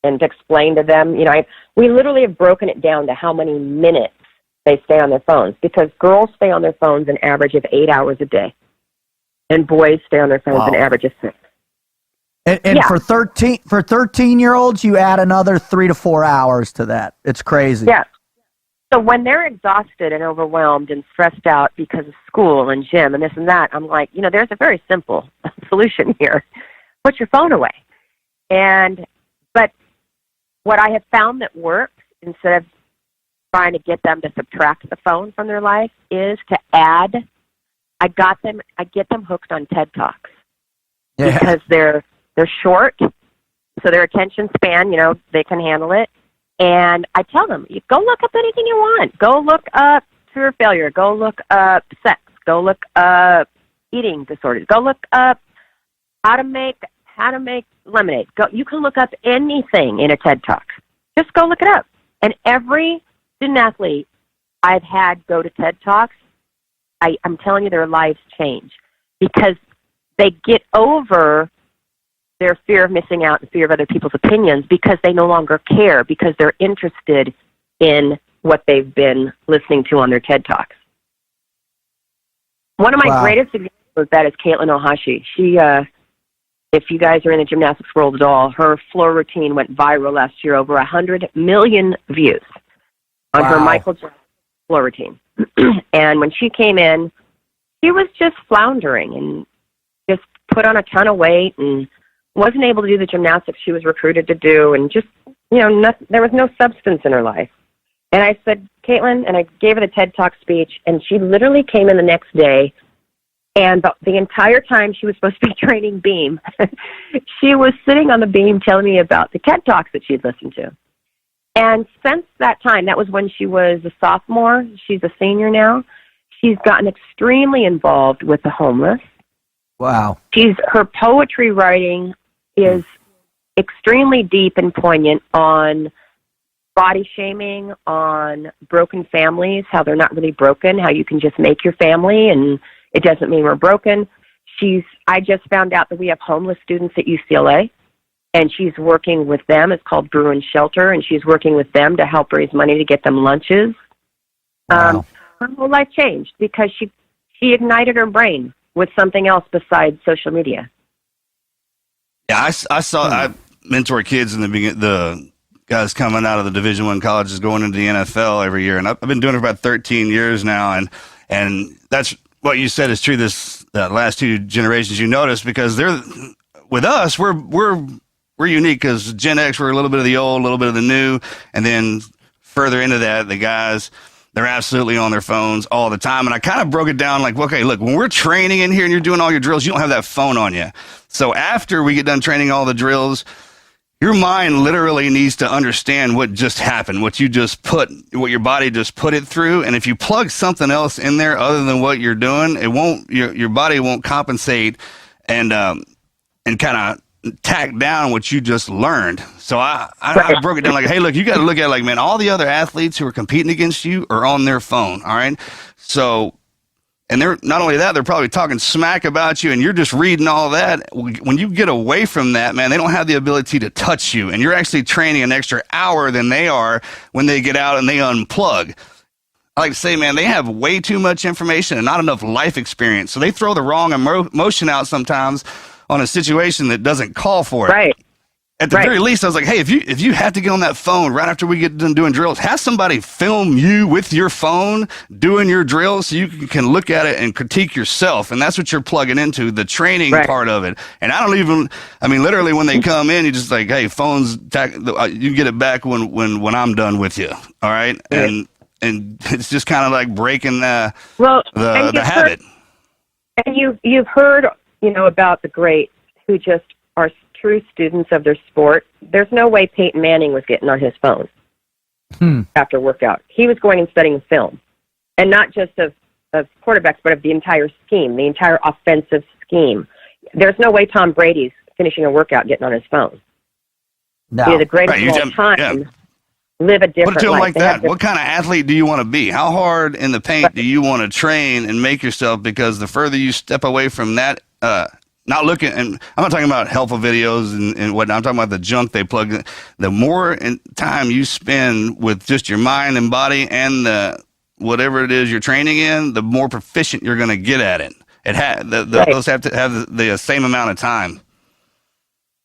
And to explain to them, you know, we literally have broken it down to how many minutes they stay on their phones, because girls stay on their phones an average of 8 hours a day, and boys stay on their phones an average of 6.
And yeah. for 13-year-olds, you add another 3 to 4 hours to that. It's crazy.
Yeah. So when they're exhausted and overwhelmed and stressed out because of school and gym and this and that, I'm like, you know, there's a very simple solution here. Put your phone away. But what I have found that works, instead of trying to get them to subtract the phone from their life, is to add. I get them hooked on TED Talks. Yeah. Because they're short, so their attention span, you know, they can handle it. And I tell them, you go look up anything you want. Go look up fear of failure. Go look up sex. Go look up eating disorders. Go look up how to make lemonade. You can look up anything in a TED Talk. Just go look it up. And every student athlete I've had go to TED Talks, I'm telling you, their lives change, because they get over their fear of missing out and fear of other people's opinions, because they no longer care, because they're interested in what they've been listening to on their TED Talks. One of my greatest examples of that is Caitlin Ohashi. She, if you guys are in the gymnastics world at all, her floor routine went viral last year, over 100 million views on her Michael Jackson floor routine. And when she came in, she was just floundering and just put on a ton of weight and wasn't able to do the gymnastics she was recruited to do, and just, there was no substance in her life. And I said, Caitlin, and I gave her the TED Talk speech, and she literally came in the next day, and the entire time she was supposed to be training beam, she was sitting on the beam telling me about the TED Talks that she'd listened to. And since that time, that was when she was a sophomore, she's a senior now, she's gotten extremely involved with the homeless.
Wow.
Her poetry writing is extremely deep and poignant on body shaming, on broken families, how they're not really broken, how you can just make your family and it doesn't mean we're broken. I just found out that we have homeless students at UCLA, and she's working with them. It's called Brew and Shelter, and she's working with them to help raise money to get them lunches.
Wow.
Her whole life changed because she ignited her brain with something else besides social media.
Yeah, I mentor kids in the guys coming out of the Division I colleges going into the NFL every year, and I've been doing it for about 13 years now, and that's what you said is true. This last two generations, you notice, because they're with us, we're unique because Gen X, we're a little bit of the old, a little bit of the new, and then further into that, the guys, they're absolutely on their phones all the time. And I kind of broke it down like, okay, look, when we're training in here and you're doing all your drills, you don't have that phone on you. So after we get done training all the drills, your mind literally needs to understand what just happened, what your body just put it through. And if you plug something else in there other than what you're doing, your body won't compensate and kind of tack down what you just learned. So I broke it down like, hey, look, you got to look at it like, man, all the other athletes who are competing against you are on their phone. All right. So, and they're not only that, they're probably talking smack about you, and you're just reading all that. When you get away from that, man, they don't have the ability to touch you, and you're actually training an extra hour than they are when they get out and they unplug. I like to say, man, they have way too much information and not enough life experience. So they throw the wrong emotion out sometimes on a situation that doesn't call for it.
Right.
At the very least, I was like, hey, if you have to get on that phone right after we get done doing drills, have somebody film you with your phone doing your drills so you can look at it and critique yourself. And that's what you're plugging into, the training part of it. And literally when they come in, you just like, hey, phones, you get it back when I'm done with you. All right. And it's just kind of like breaking the habit.
And you've heard, about the greats who just are true students of their sport. There's no way Peyton Manning was getting on his phone after workout. He was going and studying film, and not just of quarterbacks, but of the entire scheme, the entire offensive scheme. There's no way Tom Brady's finishing a workout getting on his phone.
No.
The greatest of all time live a different
Put it to him
life.
like that. What kind of athlete do you want to be? How hard in the paint do you want to train and make yourself? Because the further you step away from that, not looking, and I'm not talking about helpful videos and whatnot. I'm talking about the junk they plug in. The more time you spend with just your mind and body and whatever it is you're training in, the more proficient you're going to get at it. Those have to have the same amount of time.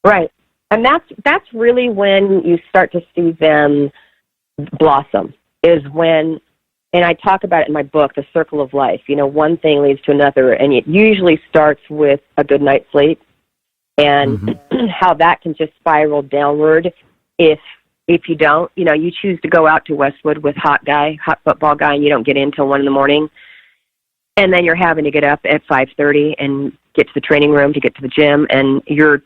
Right. And that's really when you start to see them blossom, is when, and I talk about it in my book, The Circle of Life. One thing leads to another, and it usually starts with a good night's sleep, and how that can just spiral downward if you don't. You choose to go out to Westwood with hot football guy, and you don't get in till 1 a.m, and then you're having to get up at 5:30 and get to the training room to get to the gym, and you're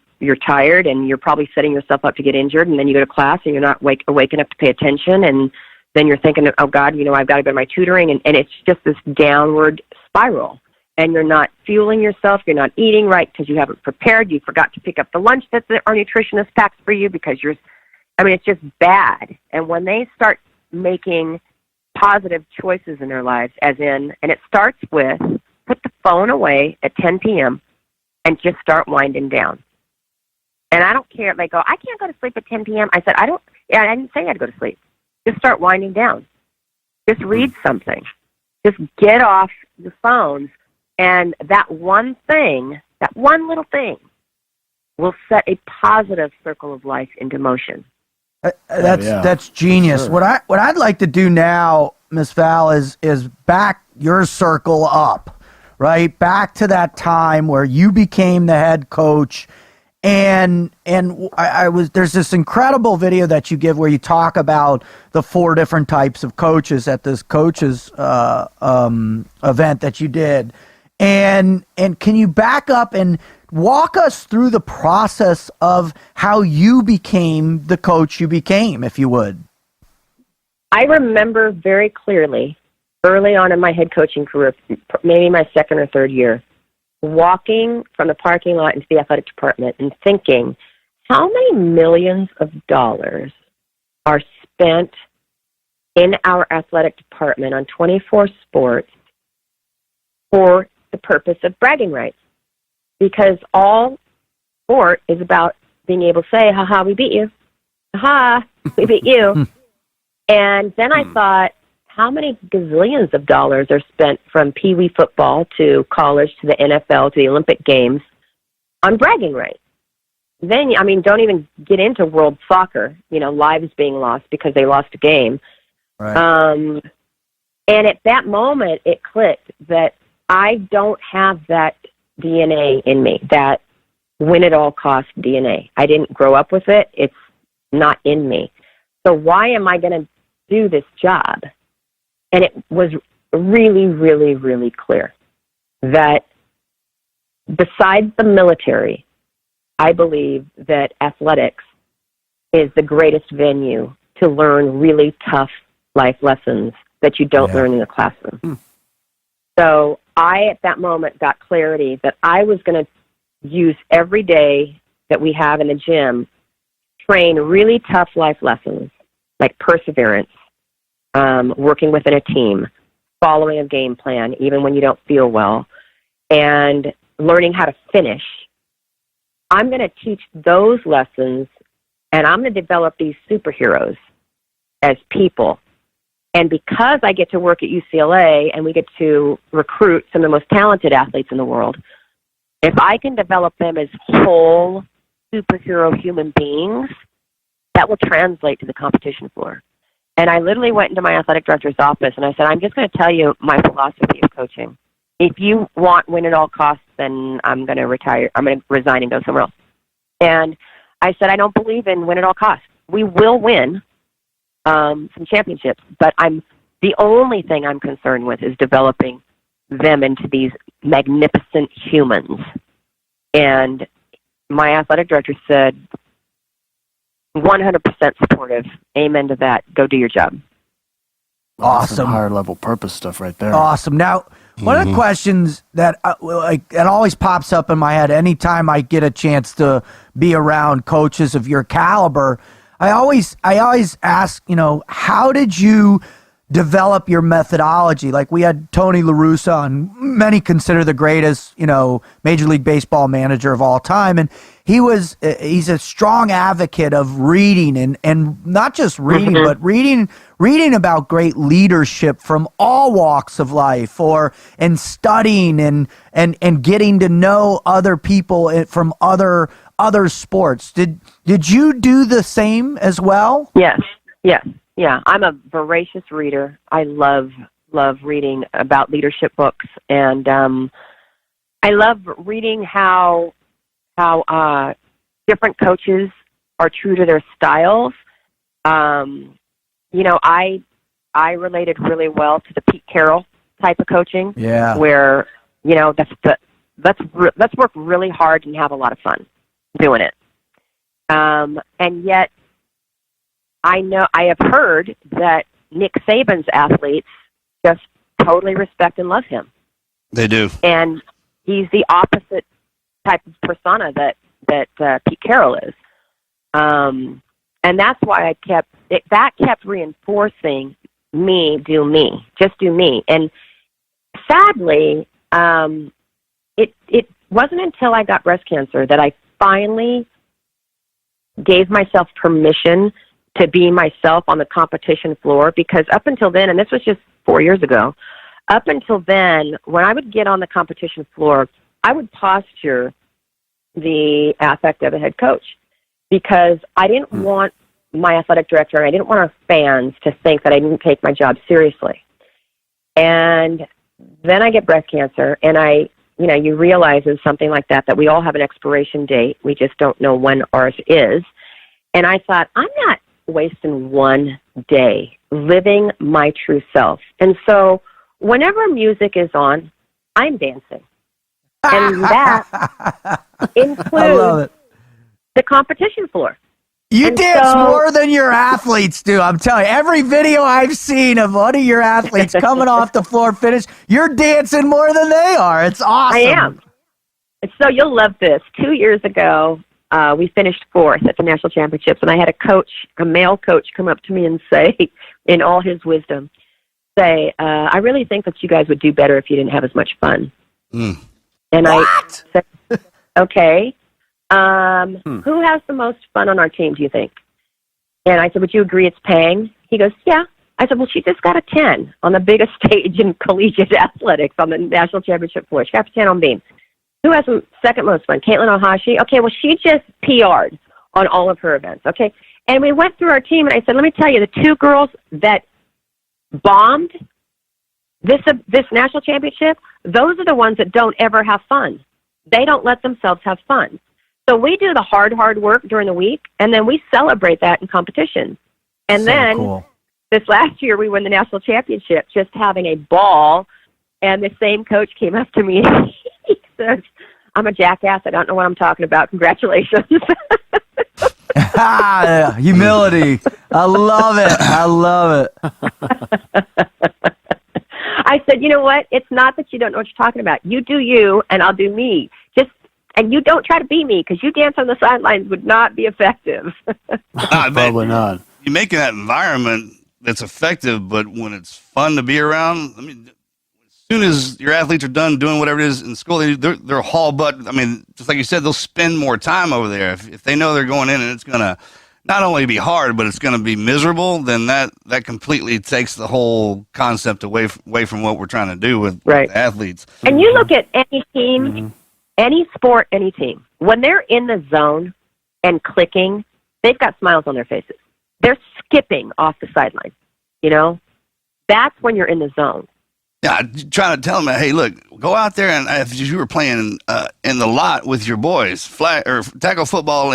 tired, and you're probably setting yourself up to get injured, and then you go to class, and you're not awake enough to pay attention, and then you're thinking, oh, God, I've got to go to my tutoring, and it's just this downward spiral, and you're not fueling yourself, you're not eating right because you haven't prepared, you forgot to pick up the lunch that our nutritionist packs for you because it's just bad. And when they start making positive choices in their lives, and it starts with, put the phone away at 10 p.m. and just start winding down. And I don't care if they go, I can't go to sleep at 10 p.m. I said, I didn't say I had to go to sleep. just start winding down. Just read something. Just get off the phones. And that one thing, that one little thing, will set a positive circle of life into motion.
That's genius.
Sure.
What I'd like to do now, Miss Val, is back your circle up, right? Back to that time where you became the head coach, and I was there's this incredible video that you give where you talk about the 4 different types of coaches at this coaches event that you did, and can you back up and walk us through the process of how you became the coach you became, if you would?
I remember very clearly, early on in my head coaching career, maybe my second or third year, walking from the parking lot into the athletic department and thinking, how many millions of dollars are spent in our athletic department on 24 sports for the purpose of bragging rights? Because all sport is about being able to say, ha-ha, we beat you. Ha-ha, we beat you. And then I thought, how many gazillions of dollars are spent from Pee Wee football to college to the NFL to the Olympic Games on bragging rights? Then, I mean, don't even get into world soccer, lives being lost because they lost a game.
Right.
And at that moment, it clicked that I don't have that DNA in me, that win at all costs DNA. I didn't grow up with it. It's not in me. So why am I going to do this job? And it was really, really, really clear that besides the military, I believe that athletics is the greatest venue to learn really tough life lessons that you don't learn in the classroom. So I, at that moment, got clarity that I was going to use every day that we have in the gym, train really tough life lessons like perseverance, working within a team, following a game plan, even when you don't feel well, and learning how to finish. I'm going to teach those lessons, and I'm going to develop these superheroes as people. And because I get to work at UCLA and we get to recruit some of the most talented athletes in the world, if I can develop them as whole superhero human beings, that will translate to the competition floor. And I literally went into my athletic director's office and I said, I'm just going to tell you my philosophy of coaching. If you want win at all costs, then I'm going to retire. I'm going to resign and go somewhere else. And I said, I don't believe in win at all costs. We will win some championships, but the only thing I'm concerned with is developing them into these magnificent humans. And my athletic director said, 100% supportive. Amen to that. Go do your job.
Awesome.
Higher level purpose stuff right there.
Awesome. Now, one of the questions that it always pops up in my head anytime I get a chance to be around coaches of your caliber, I always ask, how did you develop your methodology? Like we had Tony La Russa on, many consider the greatest, Major League Baseball manager of all time. And he's a strong advocate of reading and not just reading, but reading about great leadership from all walks of life and studying and getting to know other people from other sports. Did you do the same as well?
Yes. Yeah, I'm a voracious reader. I love reading about leadership books, and I love reading how different coaches are true to their styles. I related really well to the Pete Carroll type of coaching.
Yeah.
Where let's work really hard and have a lot of fun doing it. And yet, I have heard that Nick Saban's athletes just totally respect and love him.
They do.
And he's the opposite type of persona that Pete Carroll is. And that's why that kept reinforcing do me, just do me. And sadly, it wasn't until I got breast cancer that I finally gave myself permission to be myself on the competition floor, because up until then, and this was just 4 years ago, up until then, when I would get on the competition floor, I would posture the affect of a head coach, because I didn't want my athletic director and I didn't want our fans to think that I didn't take my job seriously. And then I get breast cancer, and you realize in something like that we all have an expiration date. We just don't know when ours is. And I thought, I'm not wasting one day living my true self. And so whenever music is on, I'm dancing. And that includes the competition floor.
You dance more than your athletes do. I'm telling you, every video I've seen of one of your athletes coming off the floor finish, you're dancing more than they are. It's awesome.
I am. So you'll love this. 2 years ago, we finished fourth at the national championships, and I had a male coach, come up to me and say, in all his wisdom, I really think that you guys would do better if you didn't have as much fun.
Mm.
And what? I said, okay. Who has the most fun on our team, do you think? And I said, would you agree it's Pang? He goes, yeah. I said, well, she just got a 10 on the biggest stage in collegiate athletics on the national championship floor. She got a 10 on beam. Who has the second most fun? Caitlin Ohashi? Okay, well, she just PR'd on all of her events, okay? And we went through our team, and I said, let me tell you, the two girls that bombed this national championship, those are the ones that don't ever have fun. They don't let themselves have fun. So we do the hard work during the week, and then we celebrate that in competition. And then
cool.
This last year we won the national championship, just having a ball, and the same coach came up to me and he says, I'm a jackass. I don't know what I'm talking about. Congratulations.
Humility. I love it.
I said, you know what? It's not that you don't know what you're talking about. You do you, and I'll do me. And you don't try to be me, because you dance on the sidelines would not be effective.
Probably not.
You make that environment that's effective, but when it's fun to be around, I mean, as soon as your athletes are done doing whatever it is in school, they're haul butt. I mean, just like you said, they'll spend more time over there. If they know they're going in and it's going to not only be hard, but it's going to be miserable, then that completely takes the whole concept away from what we're trying to do with athletes.
And you look at any team, any sport, any team, when they're in the zone and clicking, they've got smiles on their faces. They're skipping off the sideline. That's when you're in the zone.
Yeah, trying to tell them, hey, look, go out there and if you were playing in the lot with your boys, flag or tackle football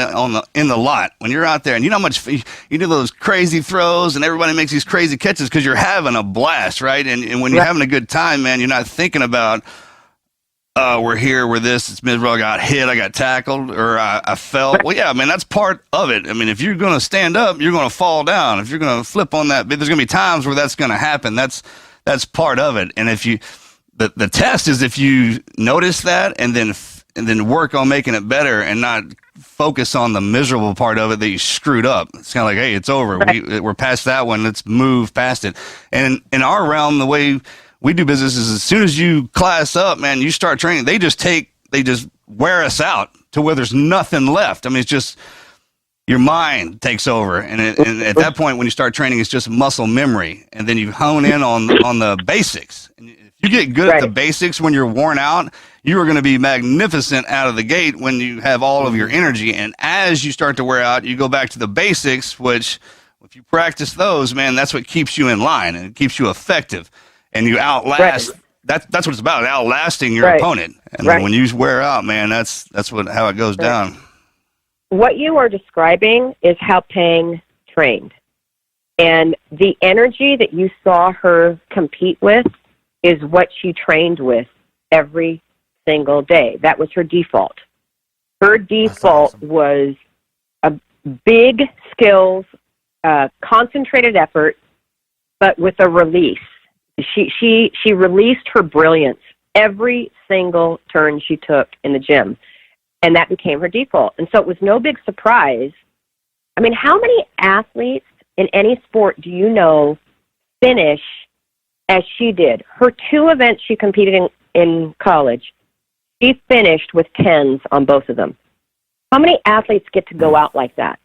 in the lot. When you're out there, and you know how much you do those crazy throws, and everybody makes these crazy catches because you're having a blast, right? And when you're having a good time, man, you're not thinking about. We're here, we're this, it's miserable, I got hit, I got tackled, or I fell. Well, yeah, man, that's part of it. I mean, if you're going to stand up, you're going to fall down. If you're going to flip on that, there's going to be times where that's going to happen. That's part of it. And if you, the test is if you notice that and then work on making it better and not focus on the miserable part of it that you screwed up. It's kind of like, hey, it's over. Right. We're past that one. Let's move past it. And in our realm, the way we do business is as soon as you class up, man, you start training, they just wear us out to where there's nothing left. I mean, it's just your mind takes over. And at that point, when you start training, it's just muscle memory. And then you hone in on the basics. And if you get good at the basics when you're worn out, you are going to be magnificent out of the gate when you have all of your energy. And as you start to wear out, you go back to the basics, which if you practice those, man, that's what keeps you in line and it keeps you effective. And you outlast. That's what it's about, outlasting your opponent. And then when you wear out, man, that's how it goes down.
What you are describing is how Pang trained. And the energy that you saw her compete with is what she trained with every single day. That was her default. Her default was a big skills, concentrated effort, but with a release. She released her brilliance every single turn she took in the gym, and that became her default. And so it was no big surprise. I mean, how many athletes in any sport do you know finish as she did? Her 2 events she competed in college, she finished with 10s on both of them. How many athletes get to go out like that?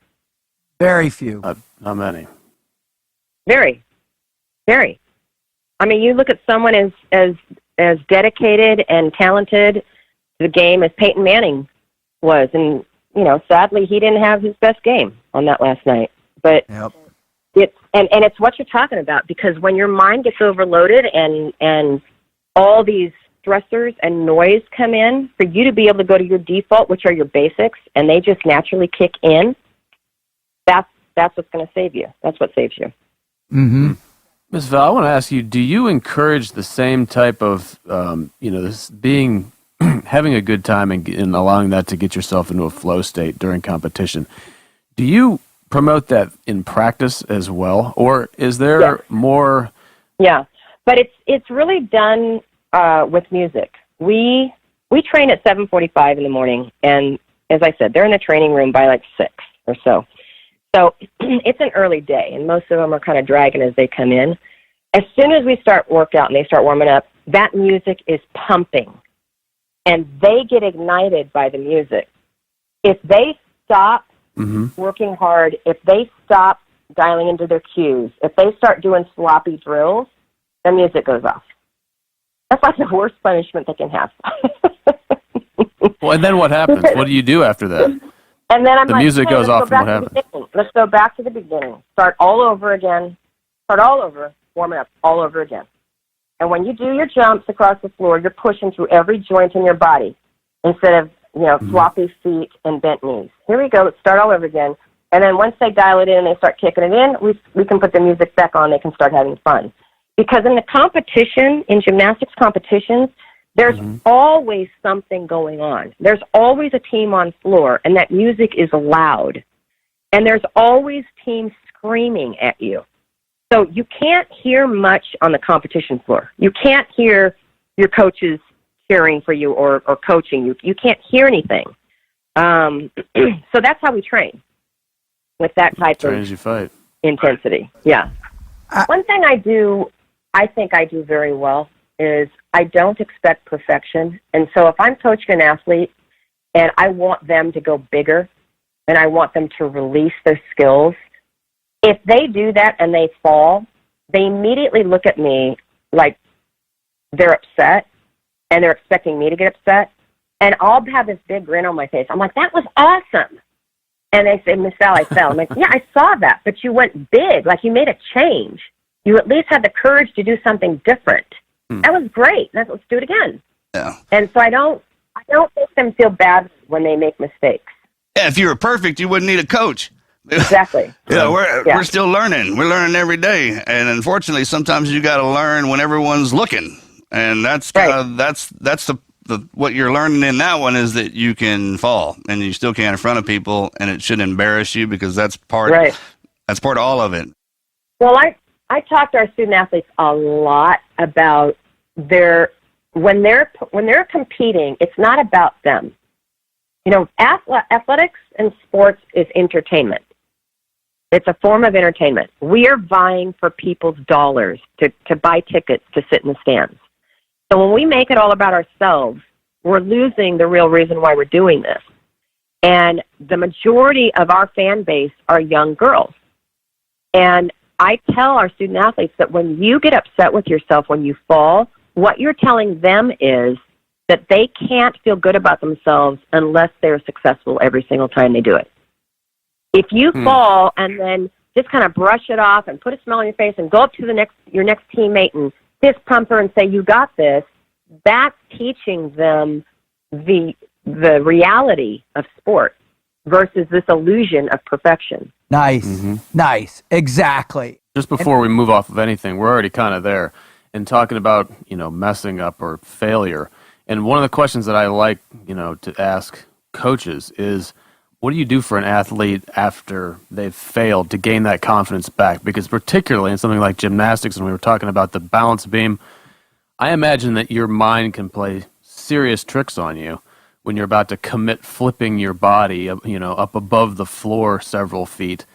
Very few.
Not many.
Very, very. I mean, you look at someone as dedicated and talented to the game as Peyton Manning was, and sadly, he didn't have his best game on that last night. But
Yep.
it's what you're talking about, because when your mind gets overloaded and all these stressors and noise come in, for you to be able to go to your default, which are your basics, and they just naturally kick in, that's what's going to save you. That's what saves you.
Mm-hmm.
Miss Val, I want to ask you, do you encourage the same type of, this being, having a good time and allowing that to get yourself into a flow state during competition? Do you promote that in practice as well, or is there more?
Yeah, but it's really done with music. We train at 7:45 in the morning, and as I said, they're in the training room by like 6 or so. So it's an early day, and most of them are kind of dragging as they come in. As soon as we start workout and they start warming up, that music is pumping, and they get ignited by the music. If they stop working hard, if they stop dialing into their cues, if they start doing sloppy drills, the music goes off. That's like the worst punishment they can have.
Well, and then what happens? What do you do after that?
And then
the music goes off, and what happens?
Let's go back to the beginning. Start all over again. Start all over, warming up all over again. And when you do your jumps across the floor, you're pushing through every joint in your body instead of, floppy feet and bent knees. Here we go. Let's start all over again. And then once they dial it in and they start kicking it in, we can put the music back on. They can start having fun. Because in the competition, in gymnastics competitions, there's always something going on. There's always a team on floor, and that music is loud. And there's always teams screaming at you. So you can't hear much on the competition floor. You can't hear your coaches cheering for you or coaching you. You can't hear anything. So that's how we train, with that type
Train as you fight.
Intensity. Yeah. One thing I think I do very well is I don't expect perfection. And so if I'm coaching an athlete and I want them to go bigger and I want them to release their skills, if they do that and they fall, they immediately look at me like they're upset and they're expecting me to get upset. And I'll have this big grin on my face. I'm like, that was awesome. And they say, Miss Val, I fell. I'm like, yeah, I saw that, but you went big. Like, you made a change. You at least had the courage to do something different. That was great. Let's do it again.
Yeah.
And so I don't make them feel bad when they make mistakes.
Yeah, if you were perfect, you wouldn't need a coach.
Exactly.
We're still learning. We're learning every day, and unfortunately, sometimes you got to learn when everyone's looking, and that's that's the what you're learning in that one is that you can fall, and you still can in front of people, and it shouldn't embarrass you because that's part of all of it.
Well, I talk to our student athletes a lot about when they're competing, it's not about them. Athletics and sports is entertainment. It's a form of entertainment. We are vying for people's dollars to buy tickets to sit in the stands. So when we make it all about ourselves, we're losing the real reason why we're doing this. And the majority of our fan base are young girls. And I tell our student athletes that when you get upset with yourself when you fall, what you're telling them is that they can't feel good about themselves unless they're successful every single time they do it. If you fall and then just kind of brush it off and put a smile on your face and go up to your next teammate and fist pump her and say, you got this, that's teaching them the reality of sport versus this illusion of perfection.
Nice. Nice. Exactly.
Just before we move off of anything, we're already kind of there and talking about, messing up or failure. And one of the questions that I like, to ask coaches is, what do you do for an athlete after they've failed to gain that confidence back? Because particularly in something like gymnastics, when we were talking about the balance beam, I imagine that your mind can play serious tricks on you when you're about to commit flipping your body, up above the floor several feet.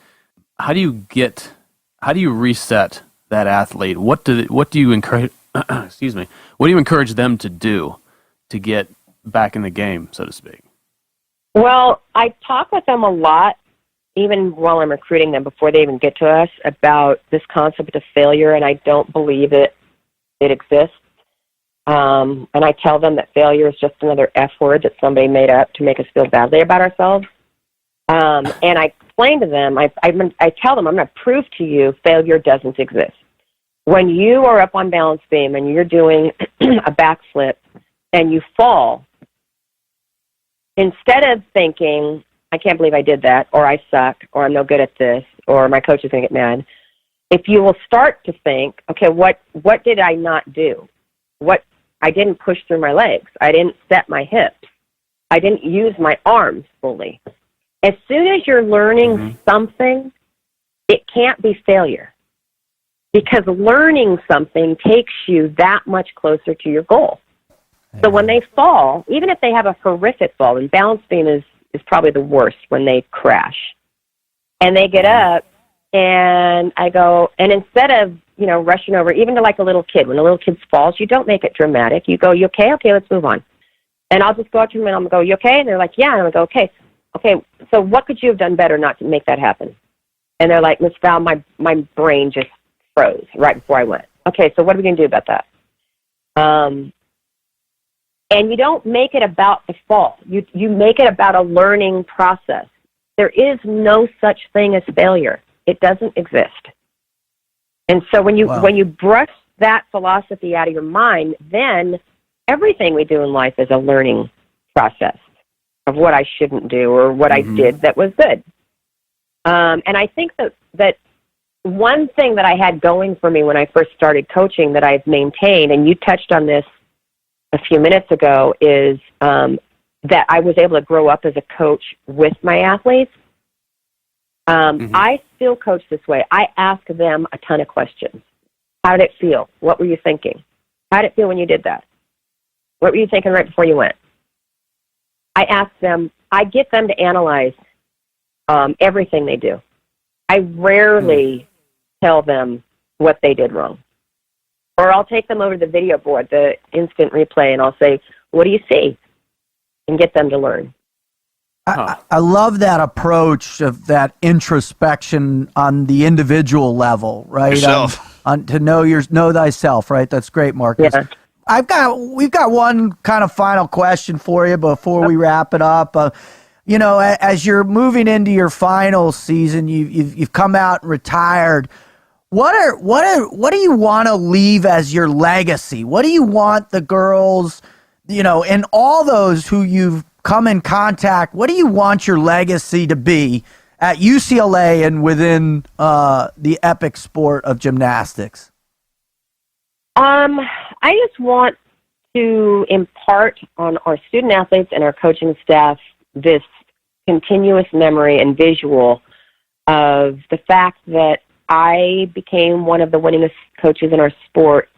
How do you reset that athlete? What do you encourage? Excuse me. What do you encourage them to do to get back in the game, so to speak?
Well, I talk with them a lot even while I'm recruiting them, before they even get to us, about this concept of failure, and I don't believe it exists. And I tell them that failure is just another F word that somebody made up to make us feel badly about ourselves. And I explain to them, I tell them, I'm going to prove to you failure doesn't exist. When you are up on balance beam and you're doing a backflip and you fall, instead of thinking, I can't believe I did that, or I suck, or I'm no good at this, or my coach is going to get mad, if you will start to think, okay, what did I not do? I didn't push through my legs. I didn't set my hips. I didn't use my arms fully. As soon as you're learning something, it can't be failure, because learning something takes you that much closer to your goal. So when they fall, even if they have a horrific fall, and balance beam is probably the worst when they crash, and they get up, and I go, and instead of, rushing over, even to like a little kid, when a little kid falls, you don't make it dramatic. You go, you okay? Okay, let's move on. And I'll just go up to them and I'll go, you okay? And they're like, yeah. And I'll go, okay, so what could you have done better not to make that happen? And they're like, Miss Val, my brain just froze right before I went. Okay, so what are we going to do about that? And you don't make it about the fall. You make it about a learning process. There is no such thing as failure. It doesn't exist. And so when you brush that philosophy out of your mind, then everything we do in life is a learning process of what I shouldn't do or what I did that was good. And I think that one thing that I had going for me when I first started coaching that I've maintained, and you touched on this a few minutes ago, is that I was able to grow up as a coach with my athletes. I still coach this way. I ask them a ton of questions. How did it feel? What were you thinking? How did it feel when you did that? What were you thinking right before you went? I ask them, I get them to analyze everything they do. I rarely tell them what they did wrong. Or I'll take them over to the video board, the instant replay, and I'll say, what do you see? And get them to learn.
I love that approach of that introspection on the individual level, right?
Yourself.
To know thyself, right? That's great, Marcus.
Yeah.
We've got one kind of final question for you before we wrap it up. As you're moving into your final season, you've come out and retired. What do you want to leave as your legacy? What do you want the girls, and all those who you've come in contact, what do you want your legacy to be at UCLA and within the epic sport of gymnastics?
I just want to impart on our student athletes and our coaching staff this continuous memory and visual of the fact that I became one of the winningest coaches in our sport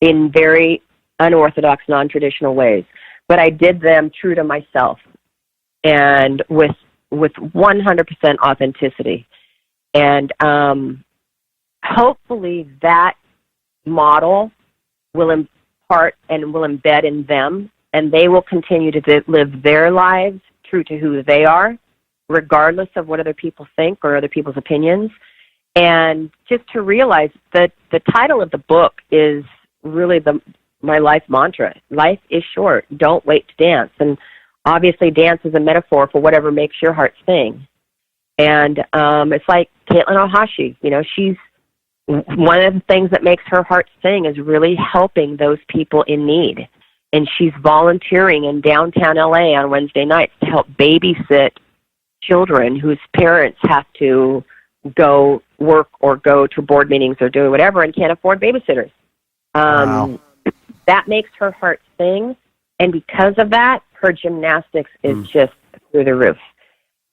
in very unorthodox, non-traditional ways. But I did them true to myself and with 100% authenticity. And hopefully that model will impart and will embed in them, and they will continue to live their lives true to who they are, regardless of what other people think or other people's opinions. And just to realize that the title of the book is really my life mantra. Life is short. Don't wait to dance. And obviously dance is a metaphor for whatever makes your heart sing. And it's like Caitlin Ohashi, she's one of the things that makes her heart sing is really helping those people in need. And she's volunteering in downtown LA on Wednesday nights to help babysit children whose parents have to go work or go to board meetings or do whatever and can't afford babysitters.
Wow.
That makes her heart sing, and because of that, her gymnastics is just through the roof.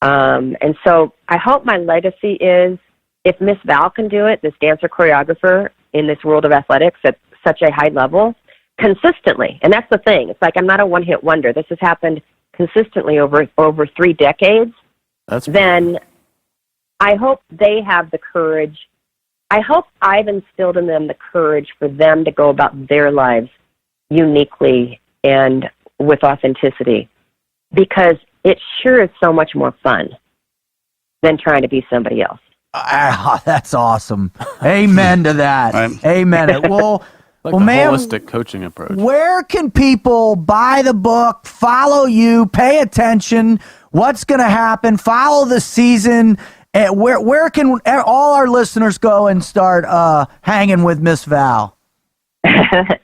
And so I hope my legacy is, if Miss Val can do it, this dancer choreographer in this world of athletics at such a high level, consistently, and that's the thing. It's like I'm not a one-hit wonder. This has happened consistently over 3 decades. Then I hope they have the courage. I hope I've instilled in them the courage for them to go about their lives uniquely and with authenticity, because it sure is so much more fun. than trying to be somebody else.
That's awesome. Amen to that.
Right.
Amen. Well,
Like
well,
a
ma'am,
holistic coaching approach.
where can people buy the book, follow you, pay attention? What's going to happen? Follow the season. And where can all our listeners go and start hanging with Miss Val?
My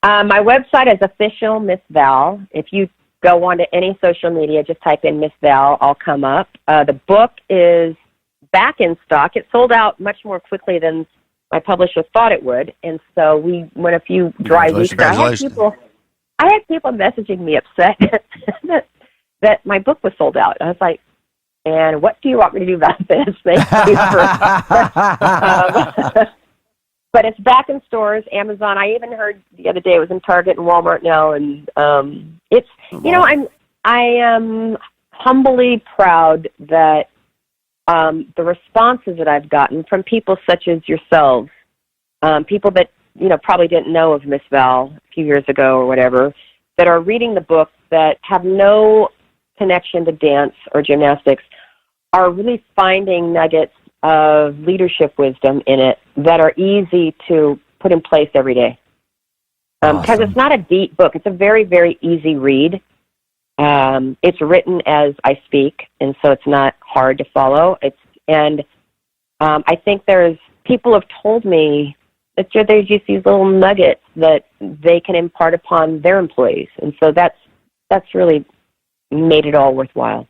website is official Miss Val. If you go onto any social media, just type in Miss Val, I'll come up. The book is back in stock. It sold out much more quickly than my publisher thought it would, and so we went a few dry weeks. I had people messaging me upset that my book was sold out. I was like, and what do you want me to do about this? Thank you for, but it's back in stores, Amazon. I even heard the other day it was in Target and Walmart now, and it's, you know, I am humbly proud that the responses that I've gotten from people such as yourselves, people that, you know, probably didn't know of Miss Val a few years ago or whatever, that are reading the book that have no connection to dance or gymnastics, are really finding nuggets of leadership wisdom in it that are easy to put in place every day. Because it's not a deep book. It's a very, very easy read. It's written as I speak, and so it's not hard to follow. I think people have told me that there's just these little nuggets that they can impart upon their employees, and so that's really made it all worthwhile.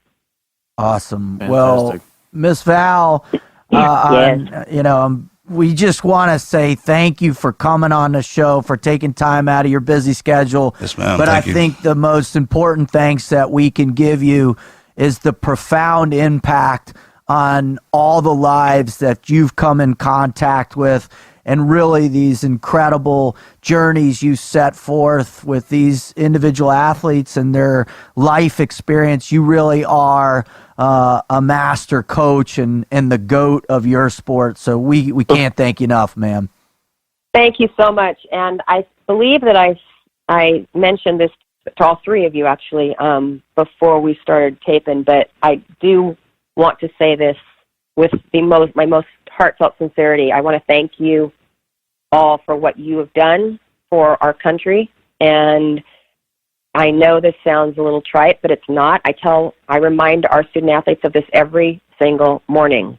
Awesome.
Fantastic.
Well, Miss Val,
Yes.
you know, we just want to say thank you for coming on the show, for taking time out of your busy schedule.
Yes, ma'am.
But
Thank
I
you.
think the most important thanks that we can give you is the profound impact on all the lives that you've come in contact with, and really these incredible journeys you set forth with these individual athletes and their life experience. You really are a master coach and the GOAT of your sport. So we can't thank you enough, ma'am.
Thank you so much. And I believe that I mentioned this to all three of you, actually, before we started taping, but I do want to say this with my most heartfelt sincerity. I want to thank you all for what you have done for our country. And I know this sounds a little trite, but it's not. I remind our student athletes of this every single morning,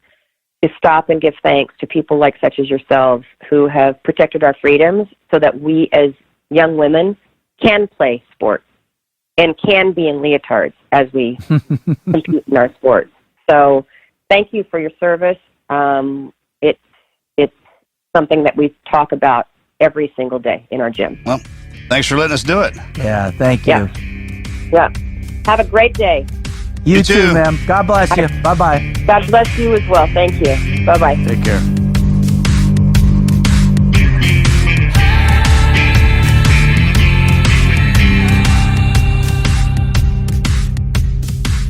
to stop and give thanks to people like such as yourselves who have protected our freedoms so that we as young women can play sports and can be in leotards as we compete in our sports. So thank you for your service. It's something that we talk about every single day in our gym.
Well, thanks for letting us do it.
Yeah, thank you.
Yeah. Have a great day.
You
too.
too, ma'am. God bless you. Bye-bye.
God bless you as well. Thank you. Bye-bye.
Take care.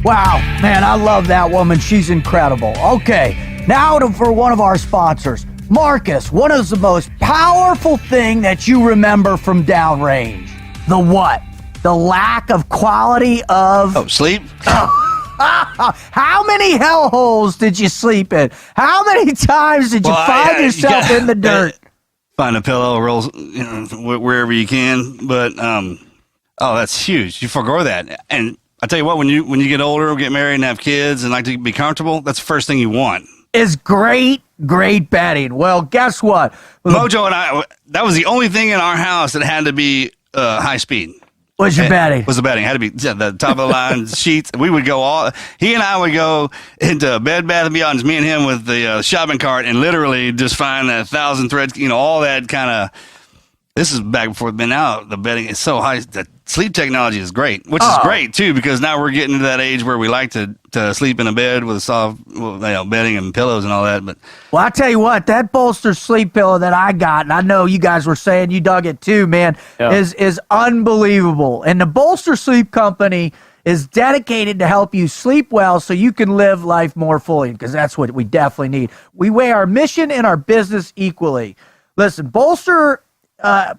Wow, man, I love that woman. She's incredible. Okay, now for one of our sponsors. Marcus, what is the most powerful thing that you remember from downrange? The what? The lack of quality of...
Sleep?
How many hellholes did you sleep in? How many times did you find yourself in the dirt?
Find a pillow, roll, wherever you can. But, that's huge. You forego that. And I tell you what, when you get older, get married and have kids and like to be comfortable, that's the first thing you want.
Is great bedding. Well, guess what?
Mojo and I, that was the only thing in our house that had to be high speed.
Was your bedding?
Was the bedding. Had to be the top of the line sheets. We would go he and I would go into Bed Bath & Beyond, me and him with the shopping cart, and literally just find 1,000 threads, all that kind of. This is back before it's been out. The bedding is so high. The sleep technology is great, which is great too, because now we're getting to that age where we like to sleep in a bed with a soft bedding and pillows and all that. But
well, I tell you what, that Bolster Sleep pillow that I got, and I know you guys were saying you dug it too, man, is unbelievable. And the Bolster Sleep Company is dedicated to help you sleep well so you can live life more fully, because that's what we definitely need. We weigh our mission and our business equally. Listen, Bolster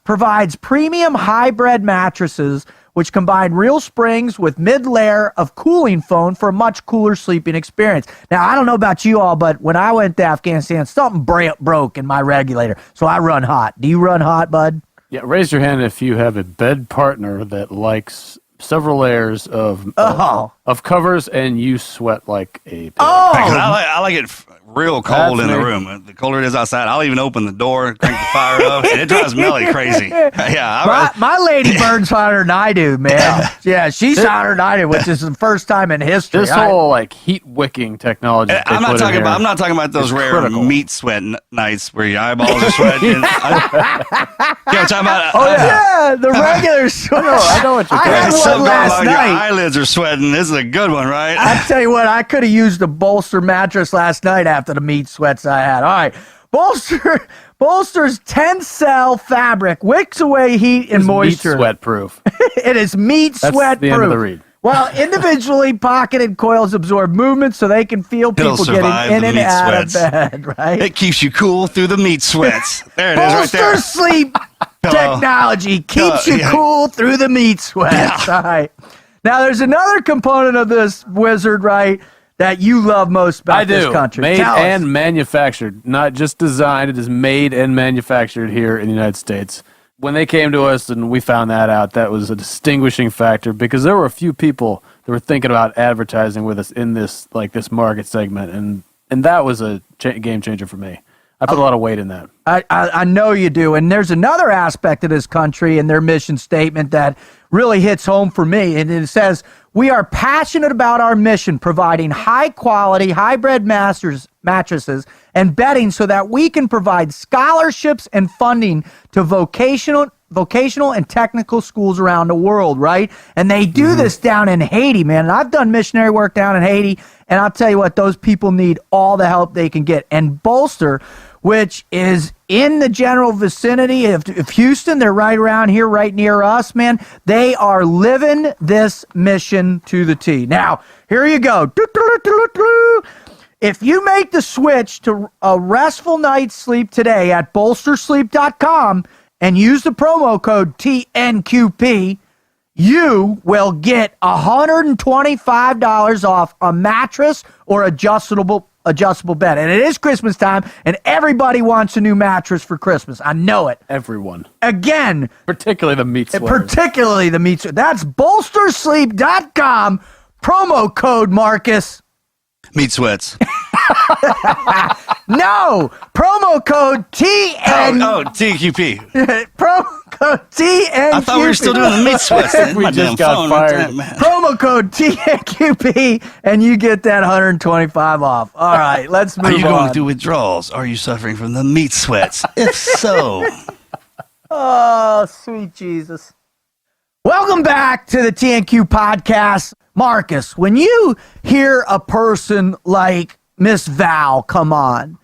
provides premium hybrid mattresses which combine real springs with mid-layer of cooling foam for a much cooler sleeping experience. Now, I don't know about you all, but when I went to Afghanistan, something broke in my regulator, so I run hot. Do you run hot, bud?
Yeah, raise your hand if you have a bed partner that likes several layers of covers and you sweat like a pig.
I like it real cold in the room. The colder it is outside, I'll even open the door, crank the fire up, and it drives Melly crazy. Yeah,
my lady burns hotter than I do, man. Yeah, she's hotter than I do, which is the first time in history.
This whole like heat wicking technology.
I'm not talking about those rare
critical.
meat sweat nights where your eyeballs are sweating. You know what I'm talking about?
Yeah, the regular sweat.
I know what you're talking
I had
about.
one last
Your
night.
eyelids are sweating. This is a good one, right?
I tell you what, I could have used a Bolster mattress last night after the meat sweats I had. All right, Bolster's Tensile fabric wicks away heat and moisture.
Meat sweat proof.
It is meat
That's
sweat
the
proof.
end of the read.
While individually pocketed coils absorb movement so they can feel
It'll
people
survive
getting in
the
and
meat
out
sweats.
of bed, right?
It keeps you cool through the meat sweats. There it is, right
Bolster
there.
Sleep technology keeps you cool through the meat sweats. All right. Now, there's another component of this wizard, right, that you love most about this country.
Made
Tell
and
us.
manufactured, not just designed. It is made and manufactured here in the United States. When they came to us and we found that out, that was a distinguishing factor because there were a few people that were thinking about advertising with us in this market segment, and that was a game changer for me. I put a lot of weight in that.
I know you do. And there's another aspect of this country and their mission statement that really hits home for me. And it says, we are passionate about our mission, providing high-quality, hybrid mattresses and bedding so that we can provide scholarships and funding to vocational and technical schools around the world, right? And they do this down in Haiti, man. And I've done missionary work down in Haiti, and I'll tell you what, those people need all the help they can get. And Bolster, which is in the general vicinity of Houston, they're right around here, right near us, man. They are living this mission to the T. Now, here you go. If you make the switch to a restful night's sleep today at bolstersleep.com and use the promo code TNQP, you will get $125 off a mattress or adjustable bed. And it is Christmas time, and everybody wants a new mattress for Christmas. I know it.
Everyone.
Again.
Particularly the meat sweaters.
That's bolstersleep.com, promo code Marcus.
Meat sweats.
No, promo code TN.
TQP.
Promo code TNQP.
I thought we were still doing the meat sweats.
We just got fired.
Promo code TNQP, and you get that 125 off. All right, let's move on.
Are you going through withdrawals? Are you suffering from the meat sweats? If so.
Oh, sweet Jesus. Welcome back to the TNQ podcast. Marcus, when you hear a person like Miss Val come on,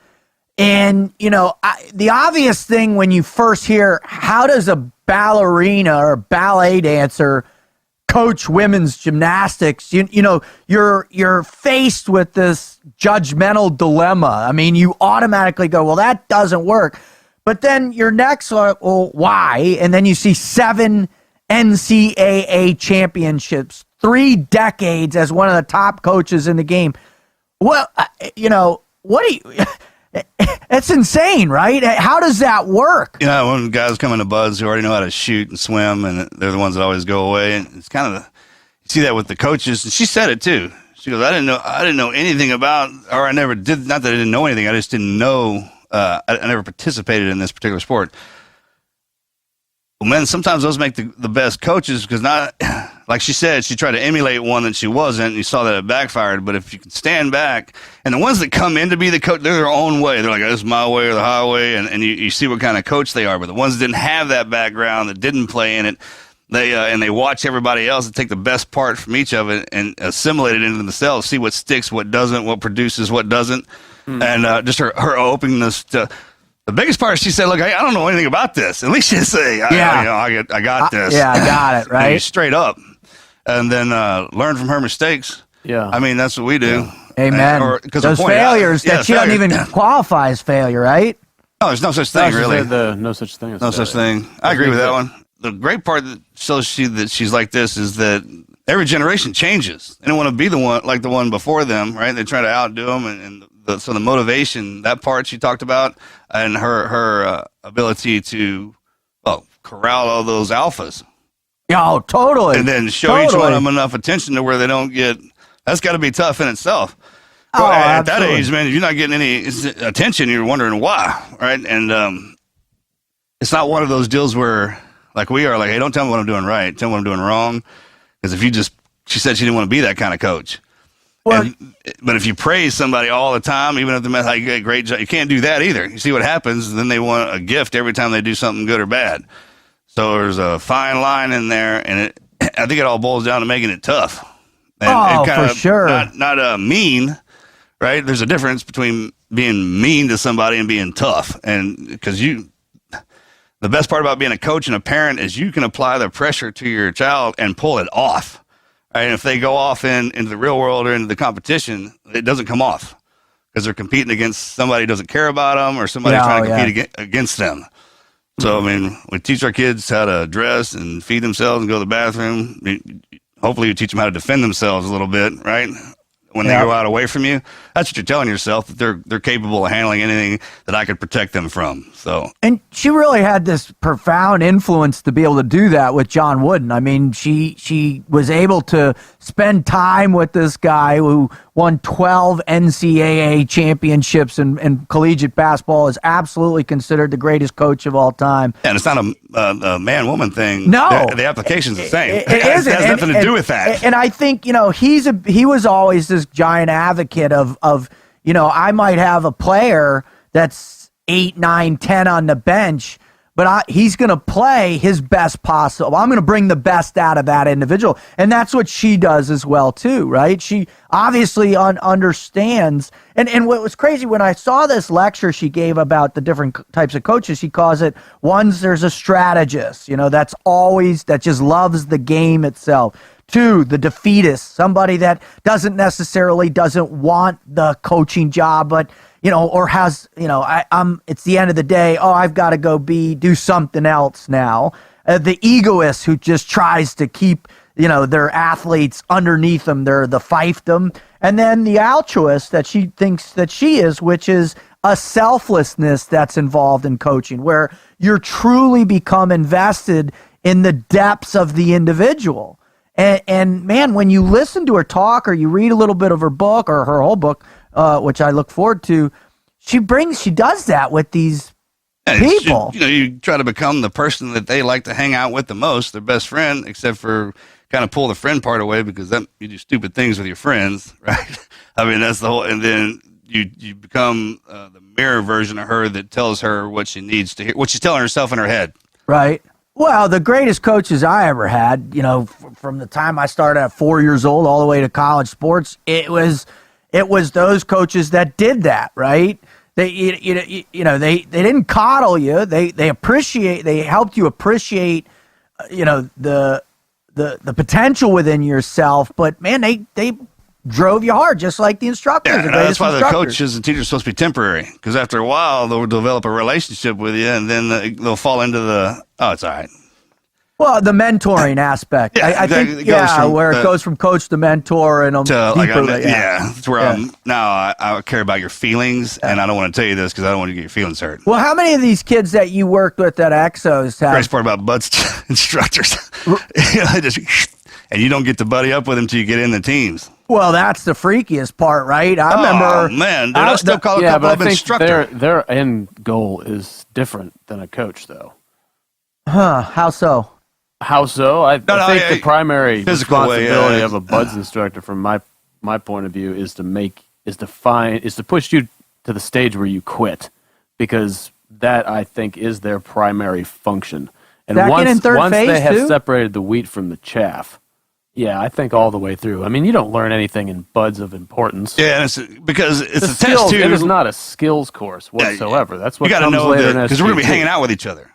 and, you know, the obvious thing when you first hear, how does a ballerina or ballet dancer coach women's gymnastics? You know, you're faced with this judgmental dilemma. I mean, you automatically go, well, that doesn't work. But then your next, well, why? And then you see 7 NCAA championships, 3 decades as one of the top coaches in the game. Well, you know, what do you... It's insane, right? How does that work?
You know, when guys come into Buds who already know how to shoot and swim, and they're the ones that always go away, and it's kind of you see that with the coaches. And she said it too. She goes, "I didn't know anything about, or I never did. Not that I didn't know anything. I just didn't know. I never participated in this particular sport." Well, man, sometimes those make the best coaches because not, like she said, she tried to emulate one that she wasn't, and you saw that it backfired. But if you can stand back, and the ones that come in to be the coach, they're their own way. They're like, this is my way or the highway, and you see what kind of coach they are. But the ones that didn't have that background, that didn't play in it, they watch everybody else and take the best part from each of it and assimilate it into themselves, see what sticks, what doesn't, what produces, what doesn't. And just her openness to... The biggest part, she said, look, I don't know anything about this. At least she say, I got this.
Yeah, I got it, right?
Straight up. And then learn from her mistakes.
Yeah.
I mean, that's what we do.
Yeah. Amen. Those failures that she doesn't even qualify as failure, right?
No, there's no such thing, really.
No such thing.
No such thing. I agree with that one. the great part that shows that she's like this is that every generation changes. They don't want to be the one before them, right? They try to outdo them, so the motivation, that part she talked about, and her ability to corral all those alphas.
Oh, totally.
And then show each one of them enough attention to where they don't get. That's got to be tough in itself.
Oh,
at that
absolutely.
age, man, if you're not getting any attention, you're wondering why, right? And it's not one of those deals where, like we are, like, hey, don't tell me what I'm doing right. Tell me what I'm doing wrong. Because she said she didn't want to be that kind of coach. But if you praise somebody all the time, even if they like, hey, great job, you can't do that either. You see what happens, then they want a gift every time they do something good or bad. So there's a fine line in there, and I think it all boils down to making it tough. And
for sure.
Not mean, right? There's a difference between being mean to somebody and being tough. And because the best part about being a coach and a parent is you can apply the pressure to your child and pull it off. Right? And if they go off into the real world or into the competition, it doesn't come off because they're competing against somebody who doesn't care about them or somebody trying to compete against them. So, I mean, we teach our kids how to dress and feed themselves and go to the bathroom. Hopefully you teach them how to defend themselves a little bit, right? When they go out away from you, that's what you're telling yourself, that they're capable of handling anything that I could protect them from. So,
and she really had this profound influence to be able to do that with John Wooden. I mean, she was able to spend time with this guy who won 12 NCAA championships in collegiate basketball, is absolutely considered the greatest coach of all time.
And it's not a man-woman thing.
No.
The application's the same.
It isn't.
It has nothing to do with that.
And I think, he was always this giant advocate of I might have a player that's 8, 9, 10 on the bench, but he's going to play his best possible. I'm going to bring the best out of that individual. And that's what she does as well, too, right? She obviously understands. And what was crazy, when I saw this lecture she gave about the different types of coaches, she calls it, there's a strategist, that just loves the game itself. 2, the defeatist, somebody that doesn't want the coaching job, but or has, it's the end of the day. Oh, I've got to go do something else now. The egoist who just tries to keep, their athletes underneath them. They're the fiefdom. And then the altruist that she thinks that she is, which is a selflessness that's involved in coaching, where you're truly become invested in the depths of the individual. And man, when you listen to her talk or you read a little bit of her book or her whole book, which I look forward to, she does that with these people.
You try to become the person that they like to hang out with the most, their best friend, except for kind of pull the friend part away because then you do stupid things with your friends, right? I mean, that's the whole, and then you become the mirror version of her that tells her what she needs to hear, what she's telling herself in her head.
Right. Well, the greatest coaches I ever had, from the time I started at 4 years old all the way to college sports, it was those coaches that did that, right? They they didn't coddle you. They helped you appreciate the potential within yourself. But man, they drove you hard, just like the instructors.
Yeah, that's why the coaches and teachers are supposed to be temporary, because after a while they'll develop a relationship with you, and then they'll fall into it's all right.
Well, the mentoring aspect,
yeah,
I think, it goes from coach to mentor and
that's where I care about your feelings, and I don't want to tell you this because I don't want you to get your feelings hurt.
Well, how many of these kids that you worked with at Exos have?
Great part about Buds instructors, and you don't get to buddy up with them till you get in the teams.
Well, that's the freakiest part, right? I remember.
Man, I still call a couple of instructor.
Their end goal is different than a coach, though.
Huh? How so?
How so? I think the primary responsibility
way,
of a Buds instructor, from my point of view, is to push you to the stage where you quit, because that, I think, is their primary function. And once they have separated the wheat from the chaff, I think all the way through. I mean, you don't learn anything in Buds of importance.
Yeah, because it's a
skills,
test too.
It is not a skills course whatsoever. That's what
you got to
comes
know
later,
because we're going to be hanging out with each other.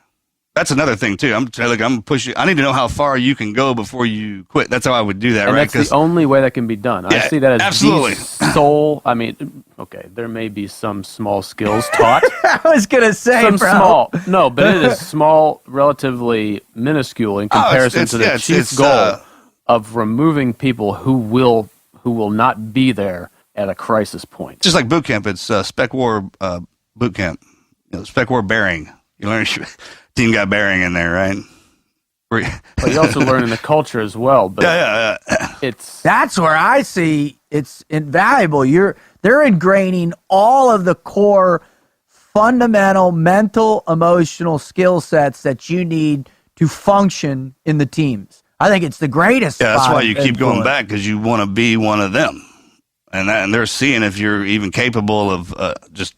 That's another thing too. I'm pushing. I need to know how far you can go before you quit. That's how I would do that,
and
right?
That's the only way that can be done. I see that as
absolutely.
the sole. I mean, okay, there may be some small skills taught.
I was gonna say,
some
bro.
small. No, but it is small, relatively minuscule in comparison to the chief goal of removing people who will not be there at a crisis point.
Just like boot camp, it's spec war boot camp. Spec war bearing. You learn team got bearing in there, right?
But you also learn in the culture as well. But
yeah.
That's where I see it's invaluable. They're ingraining all of the core fundamental mental, emotional skill sets that you need to function in the teams. I think it's the greatest.
Yeah, that's why you keep going back, because you want to be one of them, and they're seeing if you're even capable of just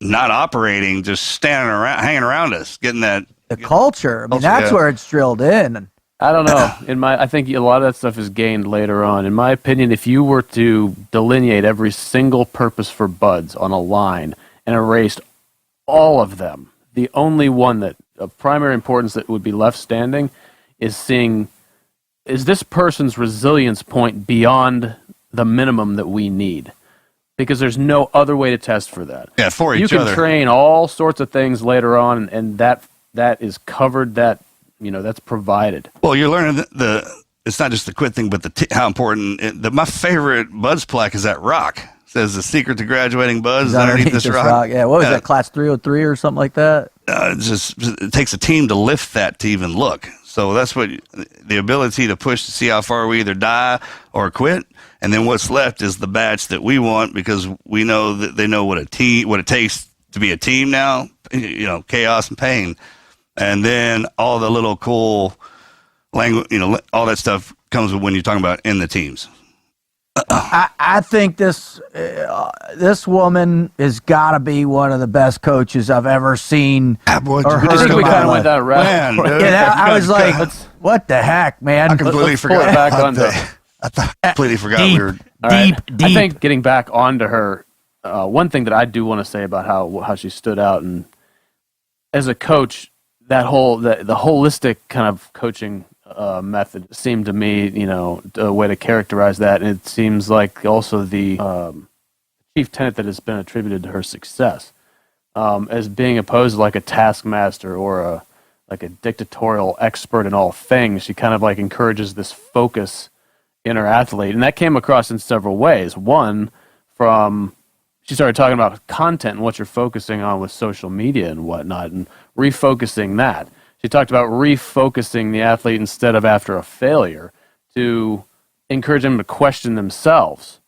not operating, just standing around, hanging around us, getting that.
The culture. I mean, that's where it's drilled in.
I don't know. I think a lot of that stuff is gained later on. In my opinion, if you were to delineate every single purpose for Buds on a line and erased all of them, the only one that of primary importance that would be left standing is seeing, is this person's resilience point beyond the minimum that we need? Because there's no other way to test for that.
Yeah, for each
other.
You
can train all sorts of things later on, and that is covered, that's provided.
Well, you're learning it's not just the quit thing, but how important. My favorite Buds plaque is that rock. It says the secret to graduating Buds underneath this rock.
Yeah, what was that, class 303 or something like that?
It takes a team to lift that to even look. So that's what the ability to push to see how far we either die or quit. And then what's left is the batch that we want, because we know that they know what it takes to be a team now, chaos and pain. And then all the little cool language, all that stuff comes when you're talking about in the teams.
I think this woman has got to be one of the best coaches I've ever seen.
I think we kind of went that route.
I was like, what the heck, man?
I completely forgot.
Back onto.
I completely forgot
deep,
we were
deep.
I think getting back onto her, one thing that I do want to say about how she stood out, and as a coach, that the holistic kind of coaching method seemed to me, a way to characterize that. And it seems like also the chief tenet that has been attributed to her success as being opposed to like a taskmaster or a dictatorial expert in all things. She kind of like encourages this focus in her athlete. And that came across in several ways. One, she started talking about content and what you're focusing on with social media and whatnot, and refocusing that. She talked about refocusing the athlete instead of after a failure to encourage them to question themselves.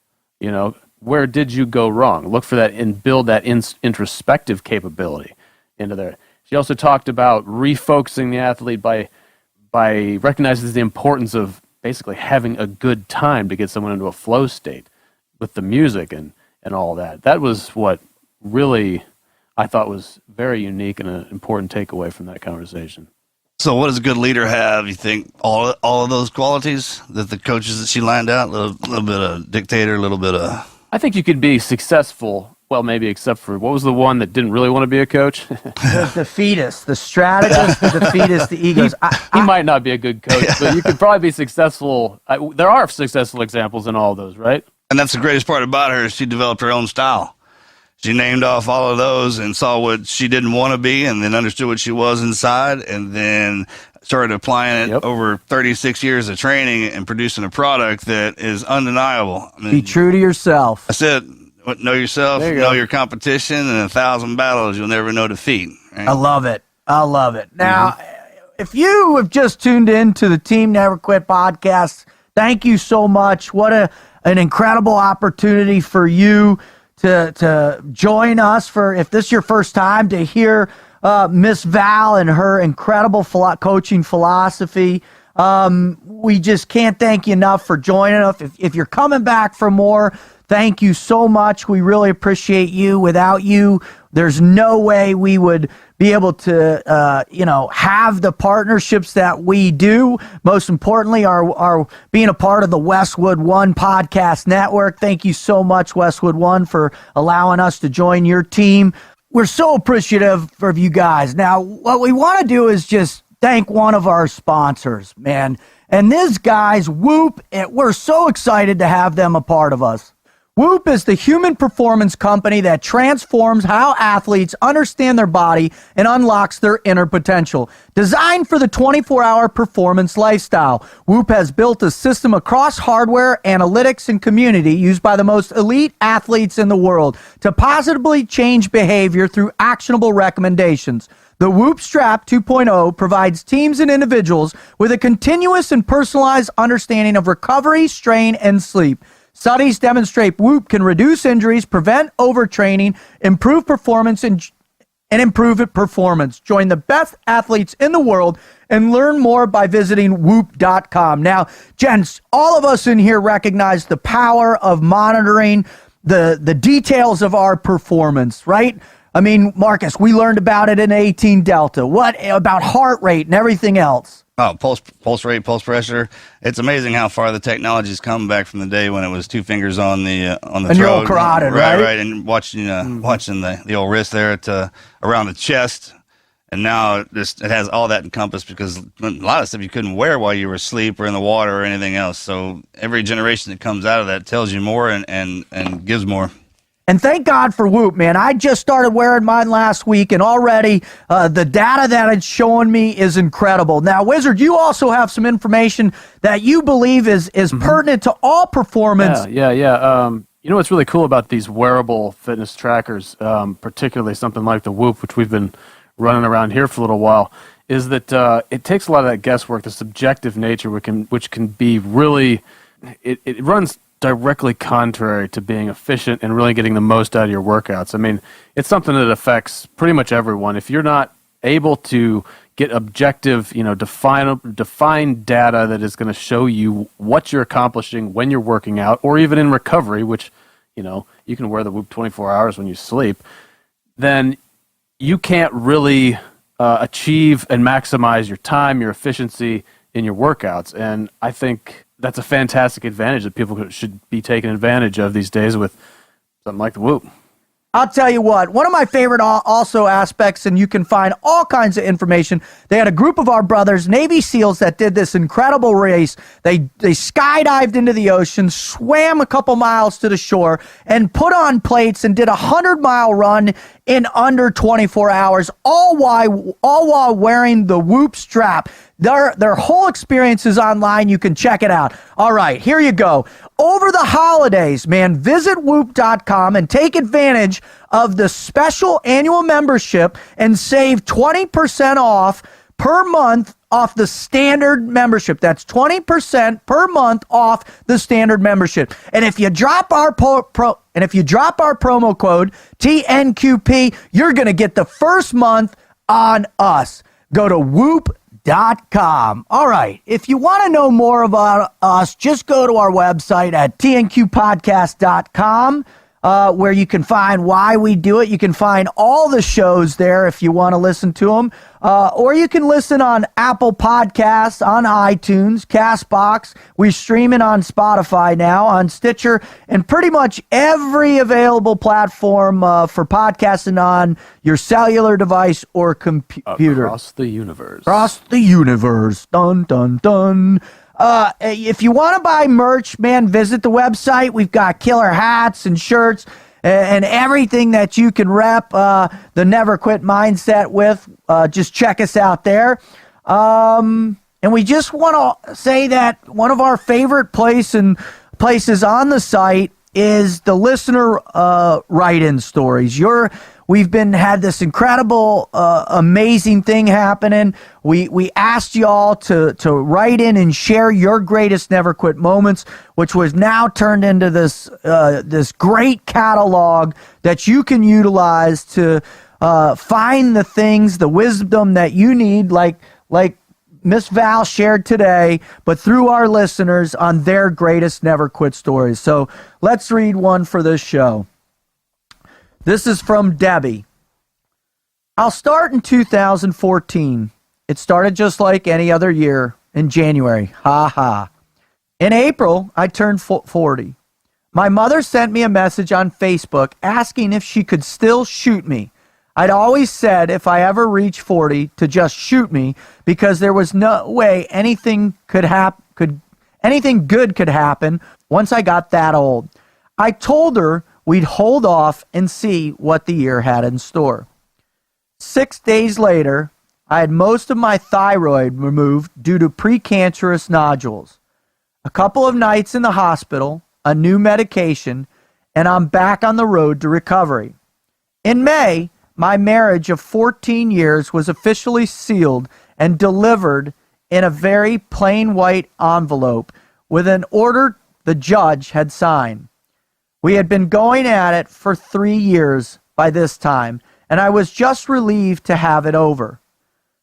Where did you go wrong? Look for that and build that introspective capability into there. She also talked about refocusing the athlete by recognizing the importance of basically having a good time to get someone into a flow state with the music and all that. That was what really I thought was very unique and an important takeaway from that conversation.
So what does a good leader have? You think all of those qualities that the coaches that she lined out, a little bit of dictator, a little bit of...
I think you could be successful, well, maybe except for, what was the one that didn't really want to be a coach?
The fetus, the strategist, the fetus, the egos.
He might not be a good coach, but you could probably be successful. There are successful examples in all those, right?
And that's the greatest part about her, is she developed her own style. She named off all of those and saw what she didn't want to be, and then understood what she was inside, and then started applying it over 36 years of training and producing a product that is undeniable.
Be true to yourself.
That's it. Know yourself, know your competition, and 1,000 battles you'll never know defeat. Right?
I love it. Now, if you have just tuned in to the Team Never Quit podcast, thank you so much. What an incredible opportunity for you to join us, for if this is your first time, to hear Miss Val and her incredible coaching philosophy. We just can't thank you enough for joining us. If you're coming back for more, thank you so much. We really appreciate you. Without you, there's no way we would be able to, have the partnerships that we do. Most importantly, our being a part of the Westwood One podcast network. Thank you so much, Westwood One, for allowing us to join your team. we're so appreciative of you guys. Now, what we want to do is just thank one of our sponsors, man. And these guys, Whoop, we're so excited to have them a part of us. Whoop is the human performance company that transforms how athletes understand their body and unlocks their inner potential. Designed for the 24-hour performance lifestyle, Whoop has built a system across hardware, analytics, and community used by the most elite athletes in the world to positively change behavior through actionable recommendations. The Whoop Strap 2.0 provides teams and individuals with a continuous and personalized understanding of recovery, strain, and sleep. Studies demonstrate Whoop can reduce injuries, prevent overtraining, improve performance, and improve performance. Join the best athletes in the world and learn more by visiting whoop.com. Now, gents, all of us in here recognize the power of monitoring the details of our performance, right? I mean, Marcus, we learned about it in 18 Delta. What about heart rate and everything else?
Oh, pulse rate, pulse pressure. It's amazing how far the technology's come back from the day when it was two fingers on the
and
throat.
Your old carotid, right?
Right, and watching the old wrist there to around the chest. And now it has all that encompassed because a lot of stuff you couldn't wear while you were asleep or in the water or anything else. So every generation that comes out of that tells you more and gives more.
And thank God for Whoop, man. I just started wearing mine last week, and already the data that it's showing me is incredible. Now, Wizard, you also have some information that you believe is pertinent to all performance.
Yeah. You know what's really cool about these wearable fitness trackers, particularly something like the Whoop, which we've been running around here for a little while, is that it takes a lot of that guesswork, the subjective nature, which can be really, it runs directly contrary to being efficient and really getting the most out of your workouts. I mean, it's something that affects pretty much everyone. If you're not able to get objective, defined data that is going to show you what you're accomplishing when you're working out, or even in recovery, which, you can wear the Whoop 24 hours when you sleep, then you can't really achieve and maximize your time, your efficiency in your workouts. And I think that's a fantastic advantage that people should be taking advantage of these days with something like the Whoop.
I'll tell you what, one of my favorite also aspects, and you can find all kinds of information. They had a group of our brothers, Navy SEALs, that did this incredible race. They skydived into the ocean, swam a couple miles to the shore, and put on plates and did a 100-mile run in under 24 hours, all while wearing the Whoop strap. Their whole experience is online. You can check it out. All right, here you go. Over the holidays, man, visit whoop.com and take advantage of the special annual membership and save 20% off per month off the standard membership. That's 20% per month off the standard membership. And if you drop our promo code TNQP, you're going to get the first month on us. Go to whoop.com. All right. If you want to know more about us, just go to our website at tnqpodcast.com, where you can find why we do it. You can find all the shows there if you want to listen to them. Or you can listen on Apple Podcasts, on iTunes, CastBox. We stream it on Spotify now, on Stitcher, and pretty much every available platform for podcasting on your cellular device or computer.
Across the universe.
Across the universe. Dun, dun, dun. If you want to buy merch, man, visit the website. We've got killer hats and shirts and everything that you can rep the Never Quit mindset with. Just check us out there. And we just want to say that one of our favorite places on the site is the listener write-in stories. We've had this incredible, amazing thing happening. We asked y'all to write in and share your greatest Never Quit moments, which was now turned into this great catalog that you can utilize to find the things, the wisdom that you need, like Miss Val shared today, but through our listeners on their greatest Never Quit stories. So let's read one for this show. This is from Debbie. I'll start in 2014. It started just like any other year in January. Ha ha. In April, I turned 40. My mother sent me a message on Facebook asking if she could still shoot me. I'd always said if I ever reached 40 to just shoot me because there was no way anything anything good could happen once I got that old. I told her we'd hold off and see what the year had in store. 6 days later, I had most of my thyroid removed due to precancerous nodules. A couple of nights in the hospital, a new medication, and I'm back on the road to recovery. In May, my marriage of 14 years was officially sealed and delivered in a very plain white envelope with an order the judge had signed. We had been going at it for 3 years by this time, and I was just relieved to have it over.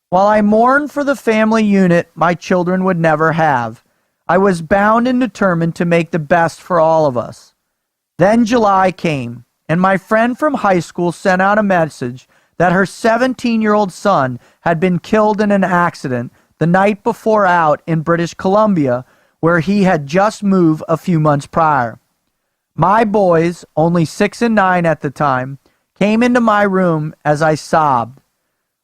While I mourned for the family unit my children would never have, I was bound and determined to make the best for all of us. Then July came, and my friend from high school sent out a message that her 17-year-old son had been killed in an accident the night before out in British Columbia, where he had just moved a few months prior. My boys, only 6 and 9 at the time, came into my room as I sobbed.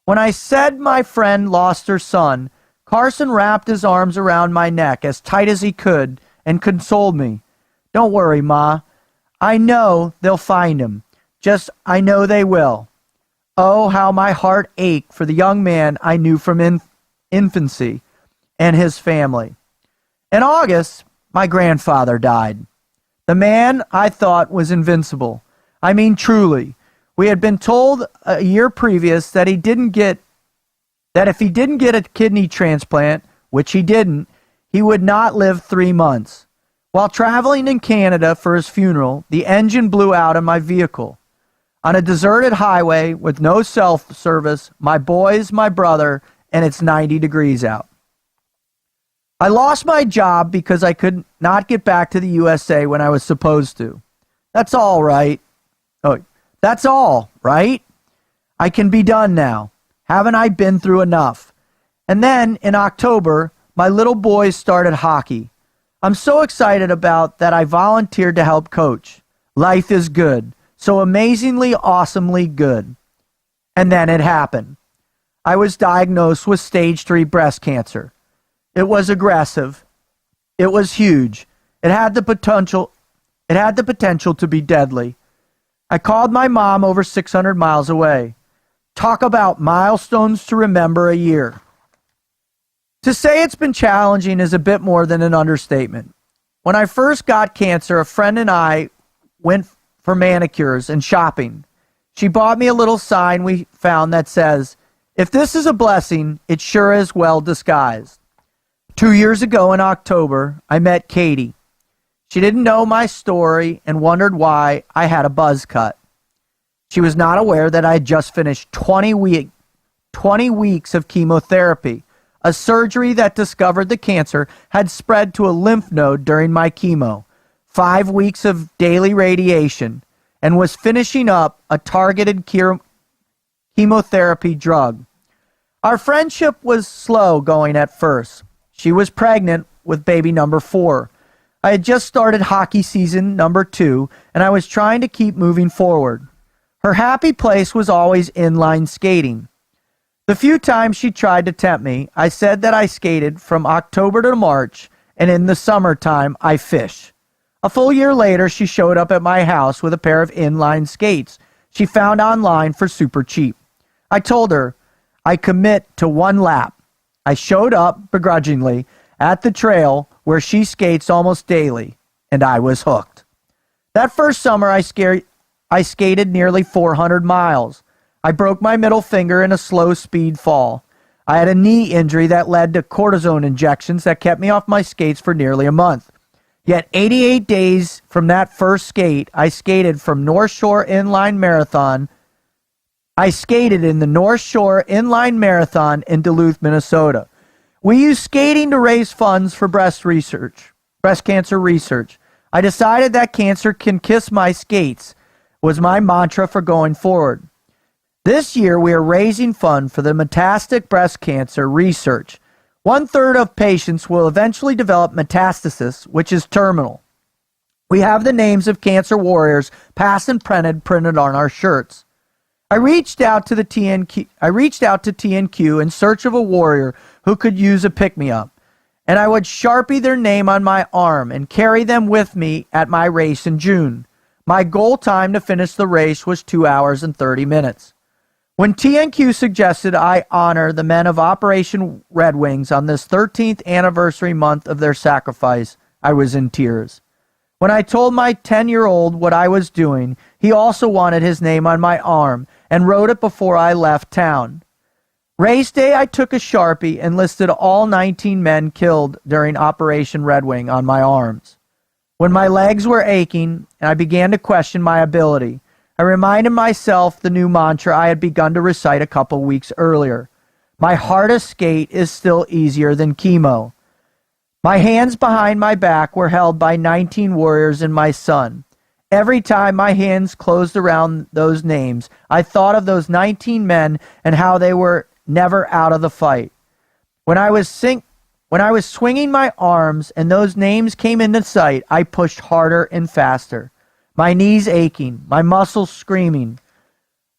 When I said my friend lost her son, Carson wrapped his arms around my neck as tight as he could and consoled me. "Don't worry, Ma. I know they'll find him. Just, I know they will." Oh, how my heart ached for the young man I knew from infancy and his family. In August, my grandfather died. The man I thought was invincible. I mean, truly. We had been told a year previous that if he didn't get a kidney transplant, which he didn't, he would not live 3 months. While traveling in Canada for his funeral, the engine blew out in my vehicle. On a deserted highway with no cell service, my boys, my brother, and it's 90 degrees out. I lost my job because I could not get back to the USA when I was supposed to. That's all right. Oh, that's all right. I can be done now. Haven't I been through enough? And then in October, my little boys started hockey. I'm so excited about that I volunteered to help coach. Life is good. So amazingly, awesomely good. And then it happened. I was diagnosed with stage 3 breast cancer. It was aggressive. It was huge. It had the potential to be deadly. I called my mom over 600 miles away. Talk about milestones to remember a year. To say it's been challenging is a bit more than an understatement. When I first got cancer, a friend and I went for manicures and shopping. She bought me a little sign we found that says, "If this is a blessing, it sure is well disguised." 2 years ago in October, I met Katie. She didn't know my story and wondered why I had a buzz cut. She was not aware that I had just finished 20 weeks of chemotherapy, a surgery that discovered the cancer had spread to a lymph node during my chemo, 5 weeks of daily radiation, and was finishing up a targeted chemotherapy drug. Our friendship was slow going at first. She was pregnant with baby number 4. I had just started hockey season number 2, and I was trying to keep moving forward. Her happy place was always inline skating. The few times she tried to tempt me, I said that I skated from October to March, and in the summertime, I fish. A full year later, she showed up at my house with a pair of inline skates she found online for super cheap. I told her I commit to 1 lap. I showed up begrudgingly at the trail where she skates almost daily, and I was hooked. That first summer, I skated nearly 400 miles. I broke my middle finger in a slow speed fall. I had a knee injury that led to cortisone injections that kept me off my skates for nearly a month. Yet 88 days from that first skate, I skated from North Shore Inline Marathon. I skated in the North Shore Inline Marathon in Duluth, Minnesota. We used skating to raise funds for breast cancer research. I decided that cancer can kiss my skates was my mantra for going forward. This year, we are raising funds for the metastatic breast cancer research. 1/3 of patients will eventually develop metastasis, which is terminal. We have the names of cancer warriors, past and printed on our shirts. I reached out to TNQ in search of a warrior who could use a pick-me-up, and I would Sharpie their name on my arm and carry them with me at my race in June. My goal time to finish the race was 2 hours and 30 minutes. When TNQ suggested I honor the men of Operation Red Wings on this 13th anniversary month of their sacrifice, I was in tears. When I told my 10-year-old what I was doing, he also wanted his name on my arm and wrote it before I left town. Race day, I took a Sharpie and listed all 19 men killed during Operation Red Wing on my arms. When my legs were aching and I began to question my ability, I reminded myself the new mantra I had begun to recite a couple weeks earlier. My hardest skate is still easier than chemo. My hands behind my back were held by 19 warriors and my son. Every time my hands closed around those names, I thought of those 19 men and how they were never out of the fight. When I was swinging my arms and those names came into sight, I pushed harder and faster. My knees aching, my muscles screaming,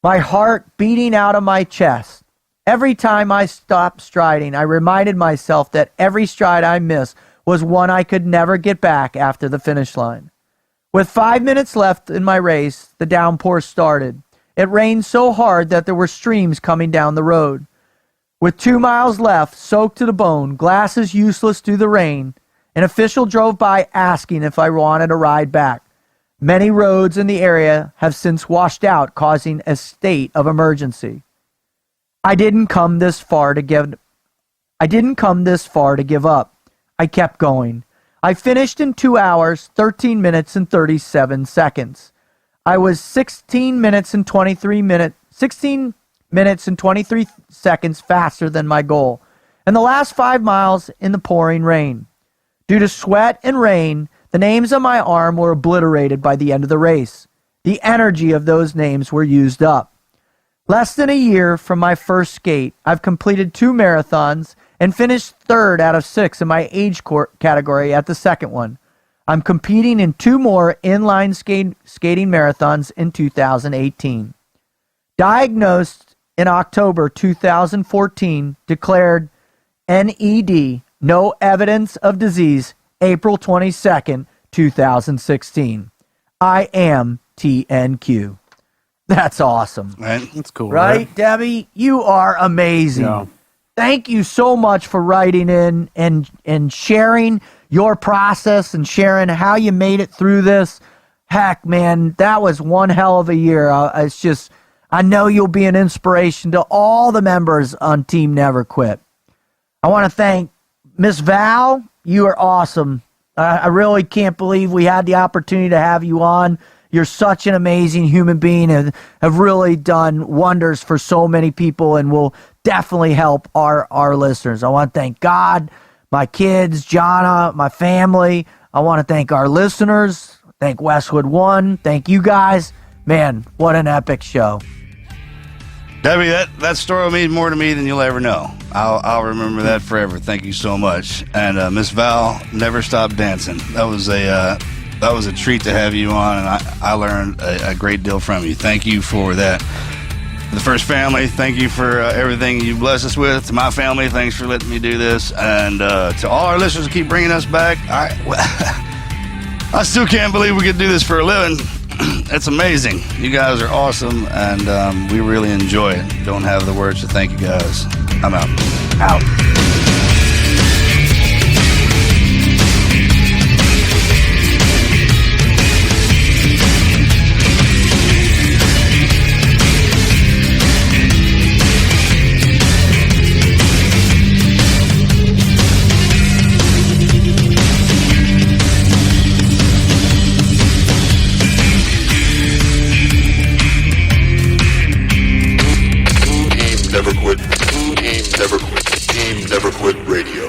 my heart beating out of my chest. Every time I stopped striding, I reminded myself that every stride I missed was one I could never get back after the finish line. With 5 minutes left in my race, the downpour started. It rained so hard that there were streams coming down the road. With 2 miles left, soaked to the bone, glasses useless due to the rain, an official drove by asking if I wanted a ride back. Many roads in the area have since washed out, causing a state of emergency. I didn't come this far to give up. I kept going. I finished in 2 hours, 13 minutes and 37 seconds. I was 16 minutes and 23 seconds faster than my goal. And the last 5 miles in the pouring rain. Due to sweat and rain, the names on my arm were obliterated by the end of the race. The energy of those names were used up. Less than a year from my first skate, I've completed 2 marathons and finished 3rd out of 6 in my age category at the second one. I'm competing in 2 more inline skating marathons in 2018. Diagnosed in October 2014, declared NED, no evidence of disease, April 22nd, 2016. I am TNQ. That's awesome.
Right?
That's cool.
Right, Debbie? You are amazing.
Yeah.
Thank you so much for writing in and sharing your process and sharing how you made it through this. Heck, man, that was one hell of a year. I know you'll be an inspiration to all the members on Team Never Quit. I want to thank Miss Val. You are awesome. I really can't believe we had the opportunity to have you on. You're such an amazing human being and have really done wonders for so many people and will definitely help our listeners. I want to thank God, my kids, Jonna, my family. I want to thank our listeners. Thank Westwood One. Thank you guys. Man, what an epic show.
Debbie, that story will mean more to me than you'll ever know. I'll remember that forever. Thank you so much. And Miss Val, never stop dancing. That was a treat to have you on, and I learned a great deal from you. Thank you for that. The First Family, thank you for everything you blessed us with. To my family, thanks for letting me do this. And to all our listeners who keep bringing us back, I still can't believe we could do this for a living. It's amazing. You guys are awesome, and we really enjoy it. Don't have the words to thank you guys. I'm out.
Out.
Never quit radio.